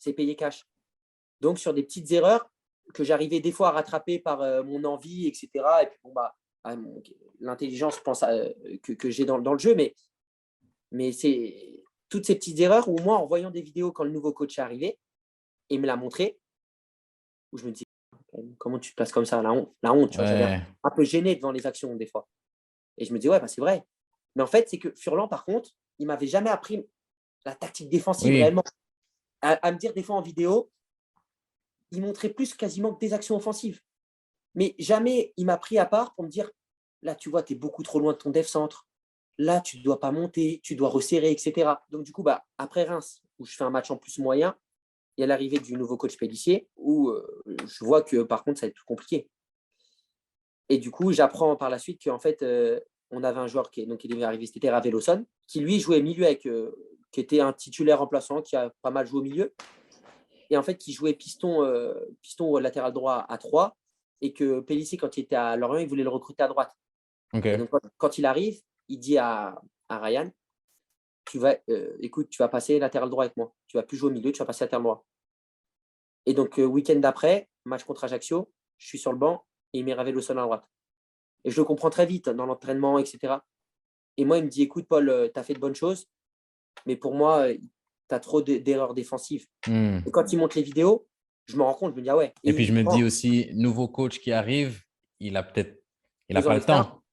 c'est payé cash. Donc, sur des petites erreurs que j'arrivais des fois à rattraper par mon envie, etc. Et puis, bon, bah, l'intelligence, je pense, que j'ai dans le jeu. Mais c'est toutes ces petites erreurs où moi, en voyant des vidéos quand le nouveau coach est arrivé et me l'a montré, où je me dis, comment tu te places comme ça, la honte, tu vois, j'avais Ouais. un peu gêné devant les actions des fois. Et je me dis, ouais, bah, c'est vrai. Mais en fait, c'est que Furlan, par contre, il m'avait jamais appris la tactique défensive Oui. réellement. À me dire des fois en vidéo, il montrait plus quasiment que des actions offensives. Mais jamais il m'a pris à part pour me dire, là, tu vois, tu es beaucoup trop loin de ton def centre. Là, tu ne dois pas monter, tu dois resserrer, etc. Donc, du coup, bah, après Reims, où je fais un match en plus moyen, il y a l'arrivée du nouveau coach Pélissier, où je vois que, par contre, ça va être plus compliqué. Et du coup, j'apprends par la suite qu'en fait, on avait un joueur qui devait arriver, c'était Ravel Lawson, qui lui jouait milieu qui était un titulaire remplaçant, qui a pas mal joué au milieu. Et en fait, qui jouait piston latéral droit à 3. Et que Pélissier, quand il était à Lorient, il voulait le recruter à droite. Ok. Et donc, quand il arrive, il dit à Ryan, écoute, tu vas passer latéral droit avec moi. Tu vas plus jouer au milieu, tu vas passer latéral droit. Et donc, week-end d'après, match contre Ajaccio, je suis sur le banc et il met Ravel au sol à droite. Et je le comprends très vite dans l'entraînement, etc. Et moi, il me dit, écoute, Paul, tu as fait de bonnes choses, mais pour moi, tu as trop d'erreurs défensives. Hmm. Et quand il monte les vidéos, je me rends compte, je me dis, ah ouais. Et puis je me dis prend aussi, nouveau coach qui arrive, il a deux ans pas le d'expérience, temps.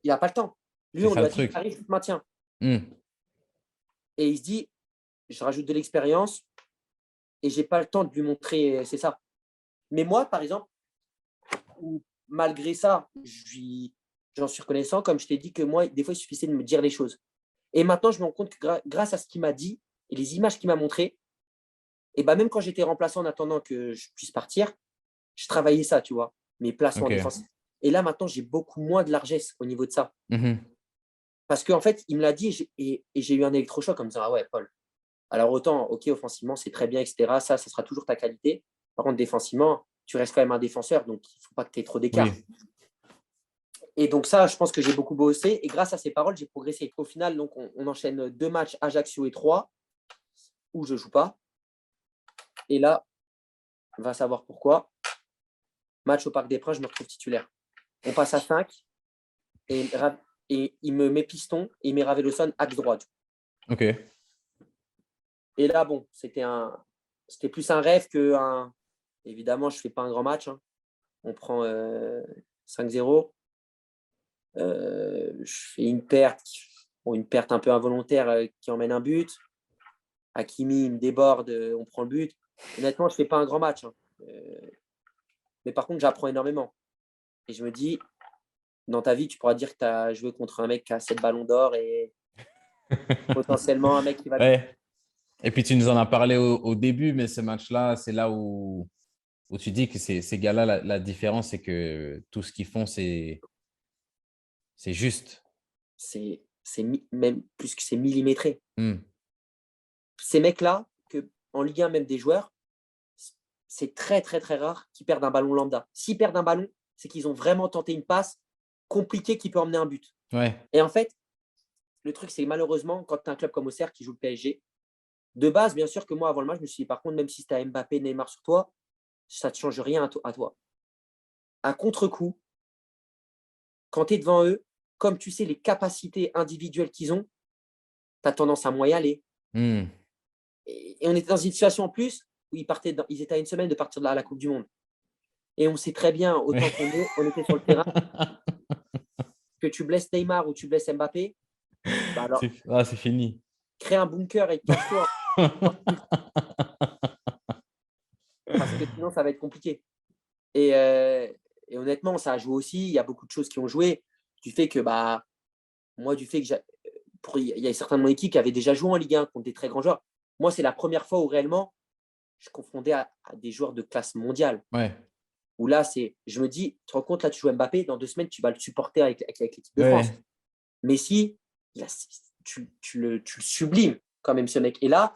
il n'a pas le temps. Lui, C'est on ça lui le a dit, truc. arrive, tu te maintiens. Hmm. Et il se dit, je rajoute de l'expérience et j'ai pas le temps de lui montrer, c'est ça. Mais moi, par exemple, malgré ça, j'en suis reconnaissant, comme je t'ai dit que moi, des fois, il suffisait de me dire les choses. Et maintenant, je me rends compte que grâce à ce qu'il m'a dit et les images qu'il m'a montrées, et bah, même quand j'étais remplaçant en attendant que je puisse partir, je travaillais ça, tu vois, mes placements Ok. défensifs. Et là, maintenant, j'ai beaucoup moins de largesse au niveau de ça. Mhm. Parce qu'en fait, il me l'a dit et j'ai eu un électrochoc en me disant, ah ouais, Paul, alors autant, ok, offensivement, c'est très bien, etc. Ça sera toujours ta qualité. Par contre, défensivement, tu restes quand même un défenseur, donc il ne faut pas que tu aies trop d'écart. Oui. Et donc ça, je pense que j'ai beaucoup bossé. Et grâce à ces paroles, j'ai progressé. Au final, donc, on enchaîne 2 matchs, Ajaccio et 3, où je ne joue pas. Et là, on va savoir pourquoi. Match au Parc des Princes, je me retrouve titulaire. On passe à 5 et il me met piston et il met Raveloson axe droit. Ok. Et là, bon, c'était plus un rêve qu'un. Évidemment, je ne fais pas un grand match. Hein. On prend 5-0. Je fais une perte un peu involontaire qui emmène un but. Hakimi me déborde, on prend le but. Honnêtement, je ne fais pas un grand match. Hein. Mais par contre, j'apprends énormément. Et je me dis, dans ta vie, tu pourras dire que tu as joué contre un mec qui a 7 ballons d'or et potentiellement un mec qui va. Ouais. Et puis tu nous en as parlé au début, mais ce match-là, c'est là où tu dis que ces gars-là, la différence, c'est que tout ce qu'ils font, c'est juste. C'est même plus que c'est millimétré. Hmm. Ces mecs-là, en Ligue 1, même des joueurs, c'est très, très, très rare qu'ils perdent un ballon lambda. S'ils perdent un ballon, c'est qu'ils ont vraiment tenté une passe compliquée qui peut emmener un but. Ouais. Et en fait, le truc, c'est malheureusement, quand tu as un club comme Auxerre qui joue le PSG, de base, bien sûr que moi, avant le match, je me suis dit, par contre, même si tu as Mbappé, Neymar sur toi, ça ne te change rien à toi. À contre-coup, quand tu es devant eux, comme tu sais les capacités individuelles qu'ils ont, tu as tendance à moins y aller. Hmm. Et on était dans une situation en plus où ils étaient à une semaine de partir de la Coupe du Monde. Et on sait très bien, autant on était sur le terrain, que tu blesses Neymar ou tu blesses Mbappé, bah alors, C'est fini. crée un bunker et cache-toi. Parce que sinon, ça va être compliqué. Et, et honnêtement, ça a joué aussi. Il y a beaucoup de choses qui ont joué. Du fait que, il y a certains de mon équipe qui avaient déjà joué en Ligue 1 contre des très grands joueurs. Moi, c'est la première fois où réellement, je confondais à des joueurs de classe mondiale. Ouais. Où là, je me dis, tu te rends compte, là, tu joues Mbappé, dans 2 semaines, tu vas le supporter avec l'équipe de France. Ouais. Messi, tu le sublimes quand même, ce mec. Et là,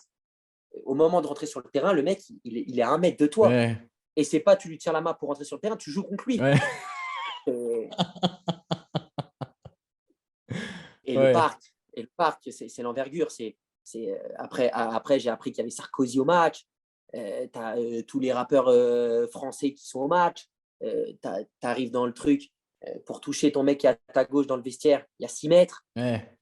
au moment de rentrer sur le terrain, le mec, il est à 1 mètre de toi. Ouais. Et c'est pas tu lui tiens la main pour rentrer sur le terrain, tu joues contre lui. Ouais. Et, et le Ouais. parc, c'est l'envergure. Après, j'ai appris qu'il y avait Sarkozy au match. tu as tous les rappeurs français qui sont au match. Tu arrives dans le truc, pour toucher ton mec qui est à ta gauche dans le vestiaire, il y a 6 mètres. Ouais.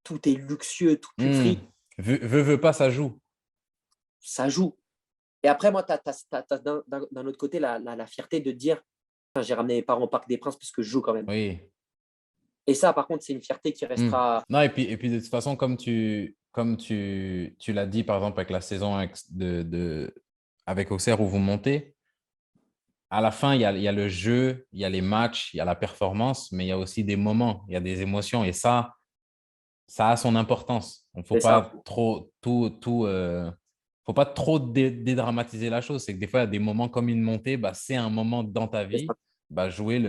Tout est luxueux, tout pue Hmm. free. Veux pas, ça joue. Ça joue. Et après, moi, tu as, d'un autre côté la fierté de te dire, j'ai ramené mes parents au Parc des Princes parce que je joue quand même. Oui. Et ça, par contre, c'est une fierté qui Hmm. restera. Non, et puis de toute façon, comme tu l'as dit, par exemple, avec la saison avec Auxerre où vous montez, à la fin, il y a le jeu, il y a les matchs, il y a la performance, mais il y a aussi des moments, il y a des émotions. Et ça a son importance. Il ne faut C'est ça. pas faut pas trop dédramatiser la chose. C'est que des fois, il y a des moments comme une montée, bah, c'est un moment dans ta C'est ça. vie. Bah, jouer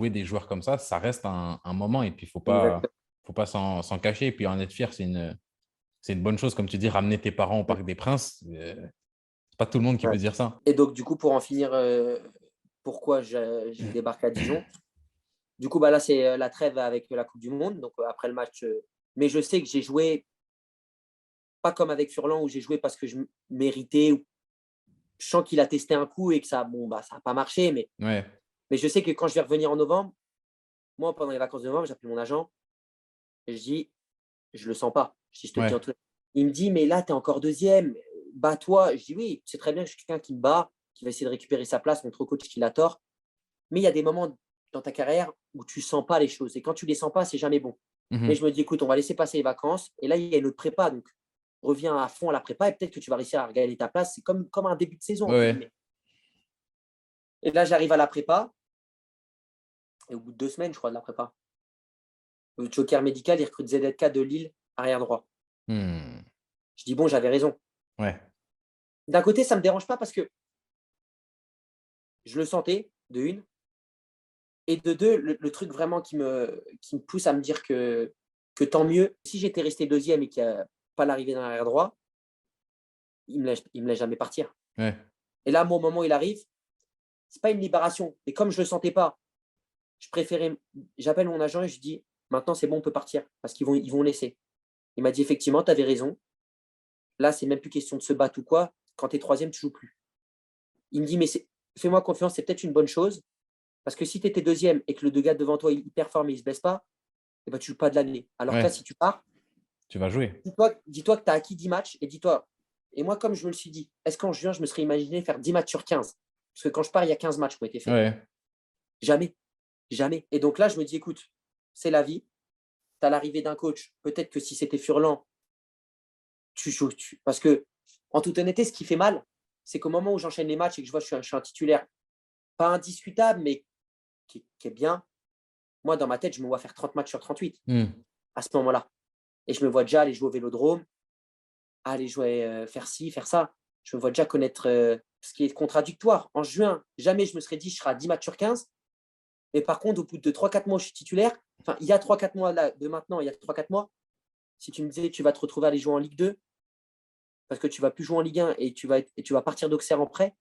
des joueurs comme ça reste un moment. Et puis, Exactement. faut pas s'en cacher. Et puis, en être fier, c'est une bonne chose. Comme tu dis, ramener tes parents au Parc des Princes, c'est pas tout le monde qui Ouais. peut dire ça. Et donc, du coup, pour en finir, pourquoi j'ai débarqué à Dijon. Du coup, bah, là, c'est la trêve avec la Coupe du Monde. Donc, après le match. Mais je sais que j'ai joué, pas comme avec Furlan, où j'ai joué parce que je méritais. Je sens qu'il a testé un coup et que ça n'a pas marché. Ouais. Mais je sais que quand je vais revenir en novembre, moi, pendant les vacances de novembre, j'appelle mon agent et je dis, je le sens pas. Je dis, je te le dis en Ouais. tout. Il me dit, mais là, tu es encore deuxième. Bats-toi. Je dis, oui, c'est très bien que je suis quelqu'un qui me bat, qui va essayer de récupérer sa place contre coach qui l'a tort. Mais il y a des moments dans ta carrière où tu sens pas les choses. Et quand tu les sens pas, c'est jamais bon. Mais Mhm. je me dis, écoute, on va laisser passer les vacances. Et là, il y a une autre prépa. Donc, reviens à fond à la prépa et peut-être que tu vas réussir à regagner ta place. C'est comme un début de saison, Ouais, entre ouais. guillemets. Et là, j'arrive à la prépa. Et au bout de 2 semaines, je crois, de la prépa, le joker médical, il recrute ZLK de Lille, arrière droit. Hmm. Je dis, bon, j'avais raison. Ouais. D'un côté, ça ne me dérange pas parce que je le sentais, de une. Et de deux, le truc vraiment qui me pousse à me dire que tant mieux. Si j'étais resté deuxième et qu'il n'y a pas l'arrivée dans l'arrière droit, il me laisse jamais partir. Ouais. Et là, moi, au moment où il arrive, c'est pas une libération. Et comme je ne le sentais pas, je préférais. J'appelle mon agent et je dis, maintenant, c'est bon, on peut partir. Parce qu'ils vont laisser. Il m'a dit, effectivement, tu avais raison. Là, c'est même plus question de se battre ou quoi. Quand tu es troisième, tu joues plus. Il me dit, mais fais-moi confiance, c'est peut-être une bonne chose. Parce que si tu étais deuxième et que le deux gars devant toi, il performe et il ne se blesse pas, eh ben, tu ne joues pas de l'année. Alors que là, Ouais. si tu pars, Tu vas jouer. dis-toi que tu as acquis 10 matchs et dis-toi. Et moi, comme je me le suis dit, est-ce qu'en juin, je me serais imaginé faire 10 matchs sur 15? Parce que quand je pars, il y a 15 matchs qui ont été faits. Ouais. Jamais. Jamais. Et donc là, je me dis, écoute, c'est la vie. Tu as l'arrivée d'un coach. Peut-être que si c'était Furlan, tu joues. Parce que, en toute honnêteté, ce qui fait mal, c'est qu'au moment où j'enchaîne les matchs et que je vois que je suis un titulaire, pas indiscutable, mais qui est bien, moi, dans ma tête, je me vois faire 30 matchs sur 38 Hmm. à ce moment-là. Et je me vois déjà aller jouer au Vélodrome, aller jouer, faire ci, faire ça. Je me vois déjà connaître ce qui est contradictoire. En juin, jamais je me serais dit je serai à 10 matchs sur 15. Mais par contre, au bout de 3-4 mois, je suis titulaire. Enfin, il y a 3-4 mois là, de maintenant, il y a 3-4 mois, si tu me disais tu vas te retrouver à aller jouer en Ligue 2 parce que tu vas plus jouer en Ligue 1 et tu vas partir d'Auxerre en prêt,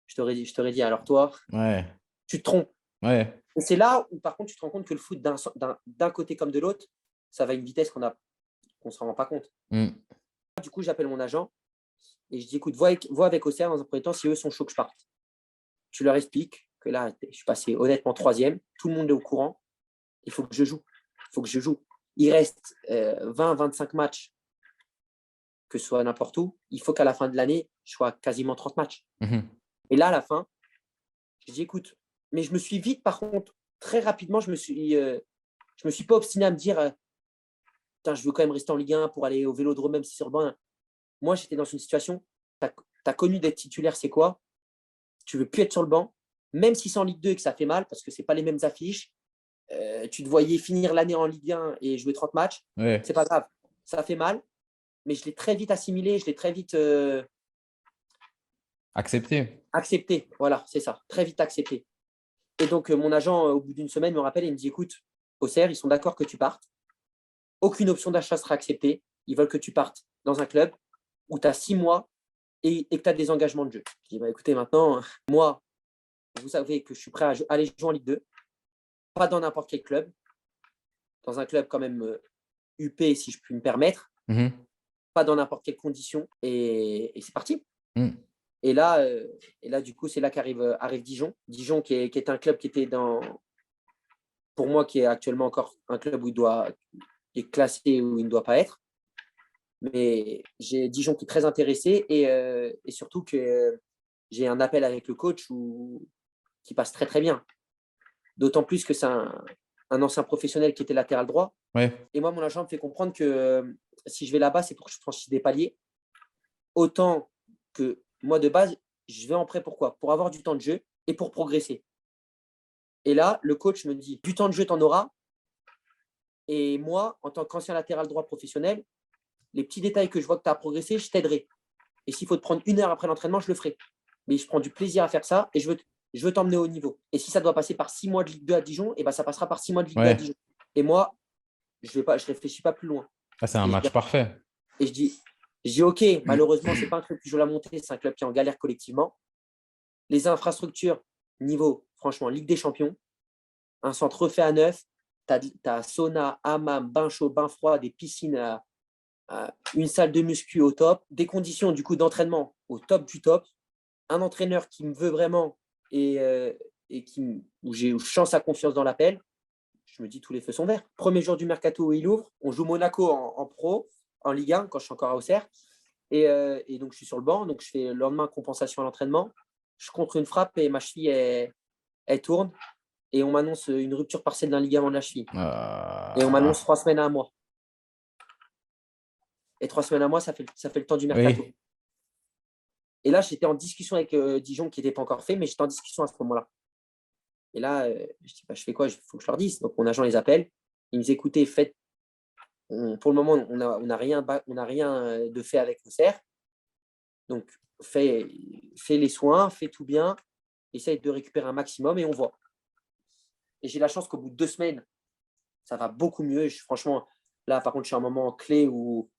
je t'aurais dit, alors toi, Ouais. tu te trompes. Ouais. Et c'est là où, par contre, tu te rends compte que le foot, d'un côté comme de l'autre, ça va à une vitesse qu'on ne se rend pas compte. Hmm. Du coup, j'appelle mon agent et je dis écoute, vois avec Auxerre dans un premier temps si eux sont chauds que je parte. Tu leur expliques que là, je suis passé honnêtement troisième, tout le monde est au courant, il faut que je joue. Il faut que je joue. Il reste 20-25 matchs, que ce soit n'importe où. Il faut qu'à la fin de l'année, je sois à quasiment 30 matchs. Mhm. Et là, à la fin, je dis écoute, mais je me suis vite, par contre, très rapidement, je me suis pas obstiné à me dire putain, je veux quand même rester en Ligue 1 pour aller au Vélodrome, même si c'est urbain. Moi, j'étais dans une situation, tu as connu d'être titulaire, c'est quoi? Tu veux plus être sur le banc, même si c'est en Ligue 2 et que ça fait mal, parce que c'est pas les mêmes affiches. Tu te voyais finir l'année en Ligue 1 et jouer 30 matchs, Ouais. c'est pas grave. Ça fait mal, mais je l'ai très vite assimilé, je l'ai très vite Accepter. accepté. Voilà, c'est ça, très vite accepté. Et donc, mon agent, au bout d'une semaine, me rappelle et me dit écoute, Auxerre, ils sont d'accord que tu partes. Aucune option d'achat sera acceptée. Ils veulent que tu partes dans un club où tu as 6 mois et que tu as des engagements de jeu. Je dis bah, écoutez, maintenant, moi, vous savez que je suis prêt à aller jouer en Ligue 2, pas dans n'importe quel club, dans un club quand même UP, si je puis me permettre. Mhm. pas dans n'importe quelle condition. Et c'est parti. Mm. Et là, du coup, c'est là qu'arrive Dijon. Dijon qui est un club qui était pour moi, qui est actuellement encore un club qui est classé où il ne doit pas être. Mais j'ai Dijon qui est très intéressé et surtout que j'ai un appel avec le coach qui passe très, très bien. D'autant plus que c'est un ancien professionnel qui était latéral droit. Ouais. Et moi, mon agent me fait comprendre que si je vais là-bas, c'est pour que je franchisse des paliers. Autant que moi, de base, je vais en prêt pourquoi? Pour avoir du temps de jeu et pour progresser. Et là, le coach me dit, du temps de jeu, tu en auras. Et moi, en tant qu'ancien latéral droit professionnel, les petits détails que je vois que tu as progressé, je t'aiderai. Et s'il faut te prendre 1 heure après l'entraînement, je le ferai. Mais je prends du plaisir à faire ça et je veux t'emmener au niveau. Et si ça doit passer par 6 mois de Ligue 2 à Dijon, et ben ça passera par 6 mois de Ligue 2 à Ouais. Dijon. Et moi, je réfléchis pas plus loin. Ah, c'est un match parfait. Et je dis OK, malheureusement, ce n'est pas un club qui joue la montée, c'est un club qui est en galère collectivement. Les infrastructures, niveau, franchement, Ligue des Champions, un centre refait à neuf, tu as sauna, hammam, bain chaud, bain froid, des piscines, une salle de muscu au top, des conditions du coup d'entraînement au top du top, un entraîneur qui me veut vraiment et où je sens sa confiance dans l'appel. Je me dis tous les feux sont verts. Premier jour du mercato où il ouvre, on joue Monaco en pro, en Ligue 1 quand je suis encore à Auxerre. Et donc je suis sur le banc, donc je fais le lendemain compensation à l'entraînement. Je contre une frappe et ma cheville elle tourne et on m'annonce une rupture partielle d'un ligament de la cheville. Et on m'annonce 3 semaines à un mois. Et 3 semaines à moi, ça fait le temps du mercato. Oui. Et là, j'étais en discussion avec Dijon qui n'était pas encore fait, mais j'étais en discussion à ce moment-là. Et là, je dis, je fais quoi? Il faut que je leur dise. Donc, mon agent les appelle. Ils me disent, écoutez, pour le moment, on n'a rien de fait avec Auxerre. Donc, fais les soins, fais tout bien, essaye de récupérer un maximum et on voit. Et j'ai la chance qu'au bout de 2 semaines, ça va beaucoup mieux. Franchement, là, par contre, je suis à un moment clé où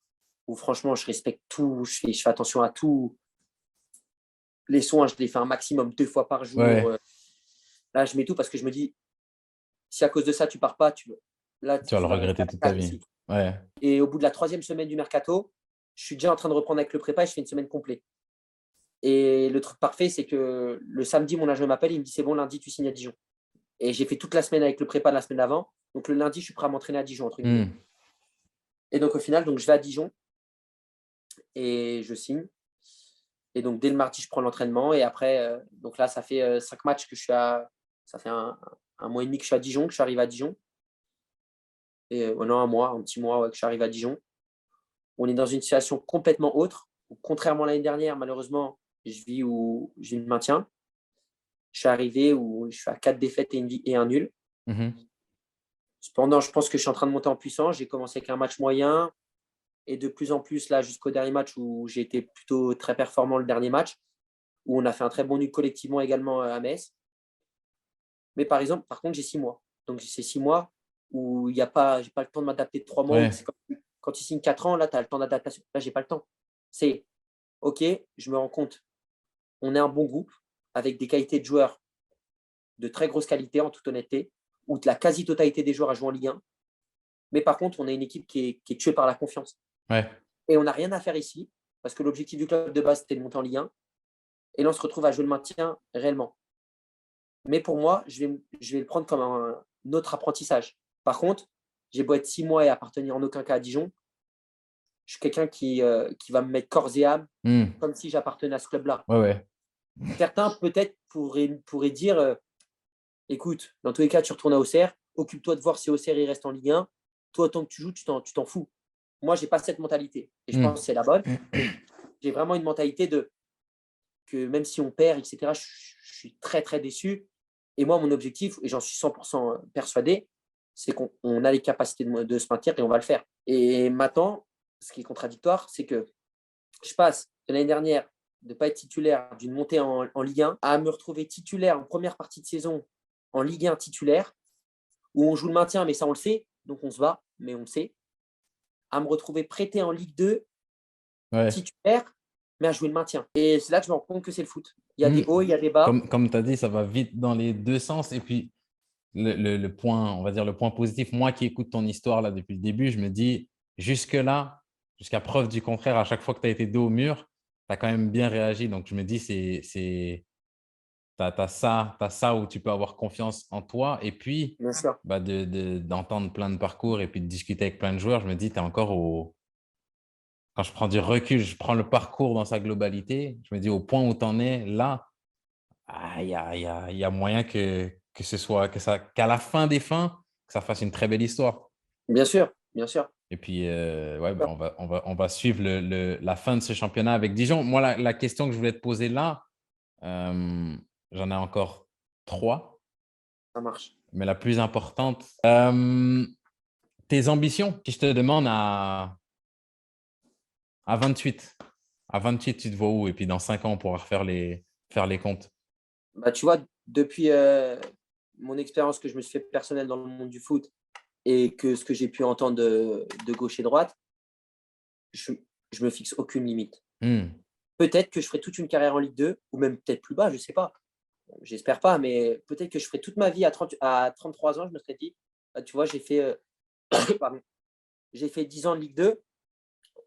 franchement, je respecte tout, je fais attention à tout. Les soins, je les fais un maximum 2 fois par jour. Ouais. Là, je mets tout parce que je me dis, si à cause de ça, tu pars pas, tu vas le regretter toute ta vie. Ouais. Et au bout de la 3e semaine du mercato, je suis déjà en train de reprendre avec le prépa et je fais une semaine complète. Et le truc parfait, c'est que le samedi, mon agent m'appelle, il me dit, c'est bon, lundi, tu signes à Dijon. Et j'ai fait toute la semaine avec le prépa de la semaine d'avant. Donc le lundi, je suis prêt à m'entraîner à Dijon, entre guillemets. Et donc au final, je vais à Dijon et je signe. Et donc, dès le mardi, je prends l'entraînement. Et après, donc là, ça fait 5 matchs que je suis ça fait un mois et demi que je suis à Dijon, que je suis arrivé à Dijon. Et non, un petit mois que je suis arrivé à Dijon. On est dans une situation complètement autre. Contrairement à l'année dernière, malheureusement, je vis où j'ai le maintien. Je suis arrivé où je suis à 4 défaites et un nul. Cependant, je pense que je suis en train de monter en puissance. J'ai commencé avec un match moyen. Et de plus en plus, là, jusqu'au dernier match où j'ai été plutôt très performant le dernier match, où on a fait un très bon nul collectivement également à Metz. Mais par contre, j'ai 6 mois. Donc, c'est 6 mois où je n'ai pas le temps de m'adapter de 3 mois. Ouais. Quand tu signes 4 ans, là, tu as le temps d'adaptation. Là, je n'ai pas le temps. C'est OK, je me rends compte. On est un bon groupe avec des qualités de joueurs de très grosse qualité, en toute honnêteté, où la quasi-totalité des joueurs a joué en Ligue 1. Mais par contre, on a une équipe qui est tuée par la confiance. Ouais. Et on n'a rien à faire ici, parce que l'objectif du club de base, c'était de monter en Ligue 1. Et là, on se retrouve à jouer le maintien réellement. Mais pour moi, je vais le prendre comme un autre apprentissage. Par contre, j'ai beau être 6 mois et appartenir en aucun cas à Dijon, je suis quelqu'un qui va me mettre corps et âme, comme si j'appartenais à ce club-là. Ouais. Certains, peut-être, pourraient dire écoute, dans tous les cas, tu retournes à Auxerre, occupe-toi de voir si Auxerre il reste en Ligue 1. Toi, tant que tu joues, tu t'en fous. Moi, je n'ai pas cette mentalité. Et je pense que c'est la bonne. J'ai vraiment une mentalité que même si on perd, etc., je suis très, très déçu. Et moi, mon objectif, et j'en suis 100% persuadé, c'est qu'on a les capacités de se maintenir et on va le faire. Et maintenant, ce qui est contradictoire, c'est que je passe de l'année dernière de ne pas être titulaire d'une montée en Ligue 1 à me retrouver titulaire en première partie de saison en Ligue 1 titulaire, où on joue le maintien, mais ça, on le sait, donc on se bat, mais on le sait, à me retrouver prêté en Ligue 2, titulaire, mais à jouer le maintien. Et c'est là que je me rends compte que c'est le foot. Il y a des hauts, il y a des bas. Comme tu as dit, ça va vite dans les deux sens. Et puis, le point, on va dire le point positif, moi qui écoute ton histoire là depuis le début, je me dis, jusque-là, jusqu'à preuve du contraire, à chaque fois que tu as été dos au mur, tu as quand même bien réagi. Donc, je me dis, t'as ça où tu peux avoir confiance en toi. Et puis, Bien sûr. bah, d'entendre plein de parcours et puis de discuter avec plein de joueurs, je me dis, tu es encore au. Quand je prends du recul, je prends le parcours dans sa globalité, je me dis, au point où tu en es, là, il y a moyen que ce soit, qu'à la fin des fins, que ça fasse une très belle histoire. Bien sûr, bien sûr. Et puis, ouais, bah, on va suivre la fin de ce championnat avec Dijon. Moi, la question que je voulais te poser là, euh, j'en ai encore 3, Ça marche. mais la plus importante, tes ambitions. Si je te demande à 28, à 28, tu te vois où? Et puis dans 5 ans, on pourra faire les comptes. Bah, tu vois, depuis mon expérience que je me suis fait personnelle dans le monde du foot et que ce que j'ai pu entendre de gauche et droite, je me fixe aucune limite. Hmm. Peut-être que je ferai toute une carrière en Ligue 2 ou même peut-être plus bas, je ne sais pas. J'espère pas, mais peut-être que je ferai toute ma vie à 33 ans, je me serais dit, bah, tu vois, pardon, j'ai fait 10 ans de Ligue 2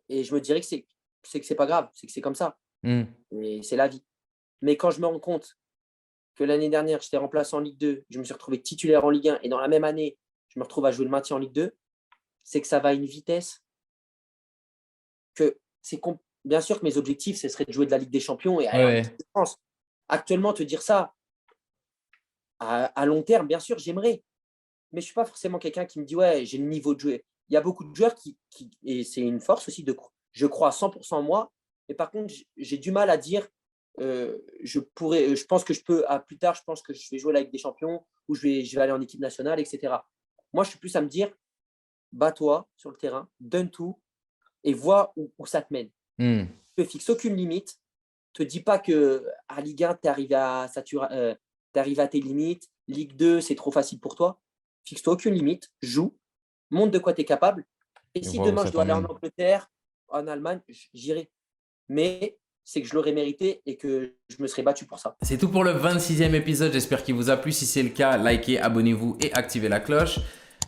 et je me dirais que c'est pas grave, c'est que c'est comme ça. Hmm. Et c'est la vie. Mais quand je me rends compte que l'année dernière, j'étais remplaçant en Ligue 2, je me suis retrouvé titulaire en Ligue 1 et dans la même année, je me retrouve à jouer le maintien en Ligue 2, c'est que ça va à une vitesse que bien sûr que mes objectifs, ce serait de jouer de la Ligue des Champions et aller en Ouais, équipe de France. Actuellement, te dire ça, à long terme, bien sûr, j'aimerais. Mais je ne suis pas forcément quelqu'un qui me dit, ouais, j'ai le niveau de jouer. Il y a beaucoup de joueurs et c'est une force aussi, je crois à 100% en moi, mais par contre, j'ai du mal à dire, je pense que je peux, plus tard, je pense que je vais jouer la Ligue des Champions ou je vais aller en équipe nationale, etc. Moi, je suis plus à me dire, bats-toi sur le terrain, donne tout et vois où ça te mène. hmm. Ne te fixe aucune limite. Ne te dis pas qu'à Ligue 1, tu arrives à tes limites. Ligue 2, c'est trop facile pour toi. Fixe-toi aucune limite, joue, montre de quoi tu es capable. Et Et si vois où demain ça je dois aller en t'emmène. Angleterre, en Allemagne, j'irai. Mais c'est que je l'aurais mérité et que je me serais battu pour ça. C'est tout pour le 26e épisode. J'espère qu'il vous a plu. Si c'est le cas, likez, abonnez-vous et activez la cloche.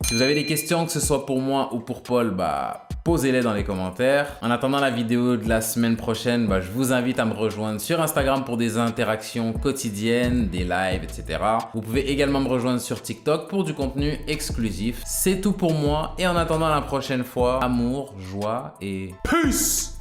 Si vous avez des questions, que ce soit pour moi ou pour Paul, bah, posez-les dans les commentaires. En attendant la vidéo de la semaine prochaine, bah, je vous invite à me rejoindre sur Instagram pour des interactions quotidiennes, des lives, etc. Vous pouvez également me rejoindre sur TikTok pour du contenu exclusif. C'est tout pour moi et en attendant la prochaine fois, amour, joie et peace!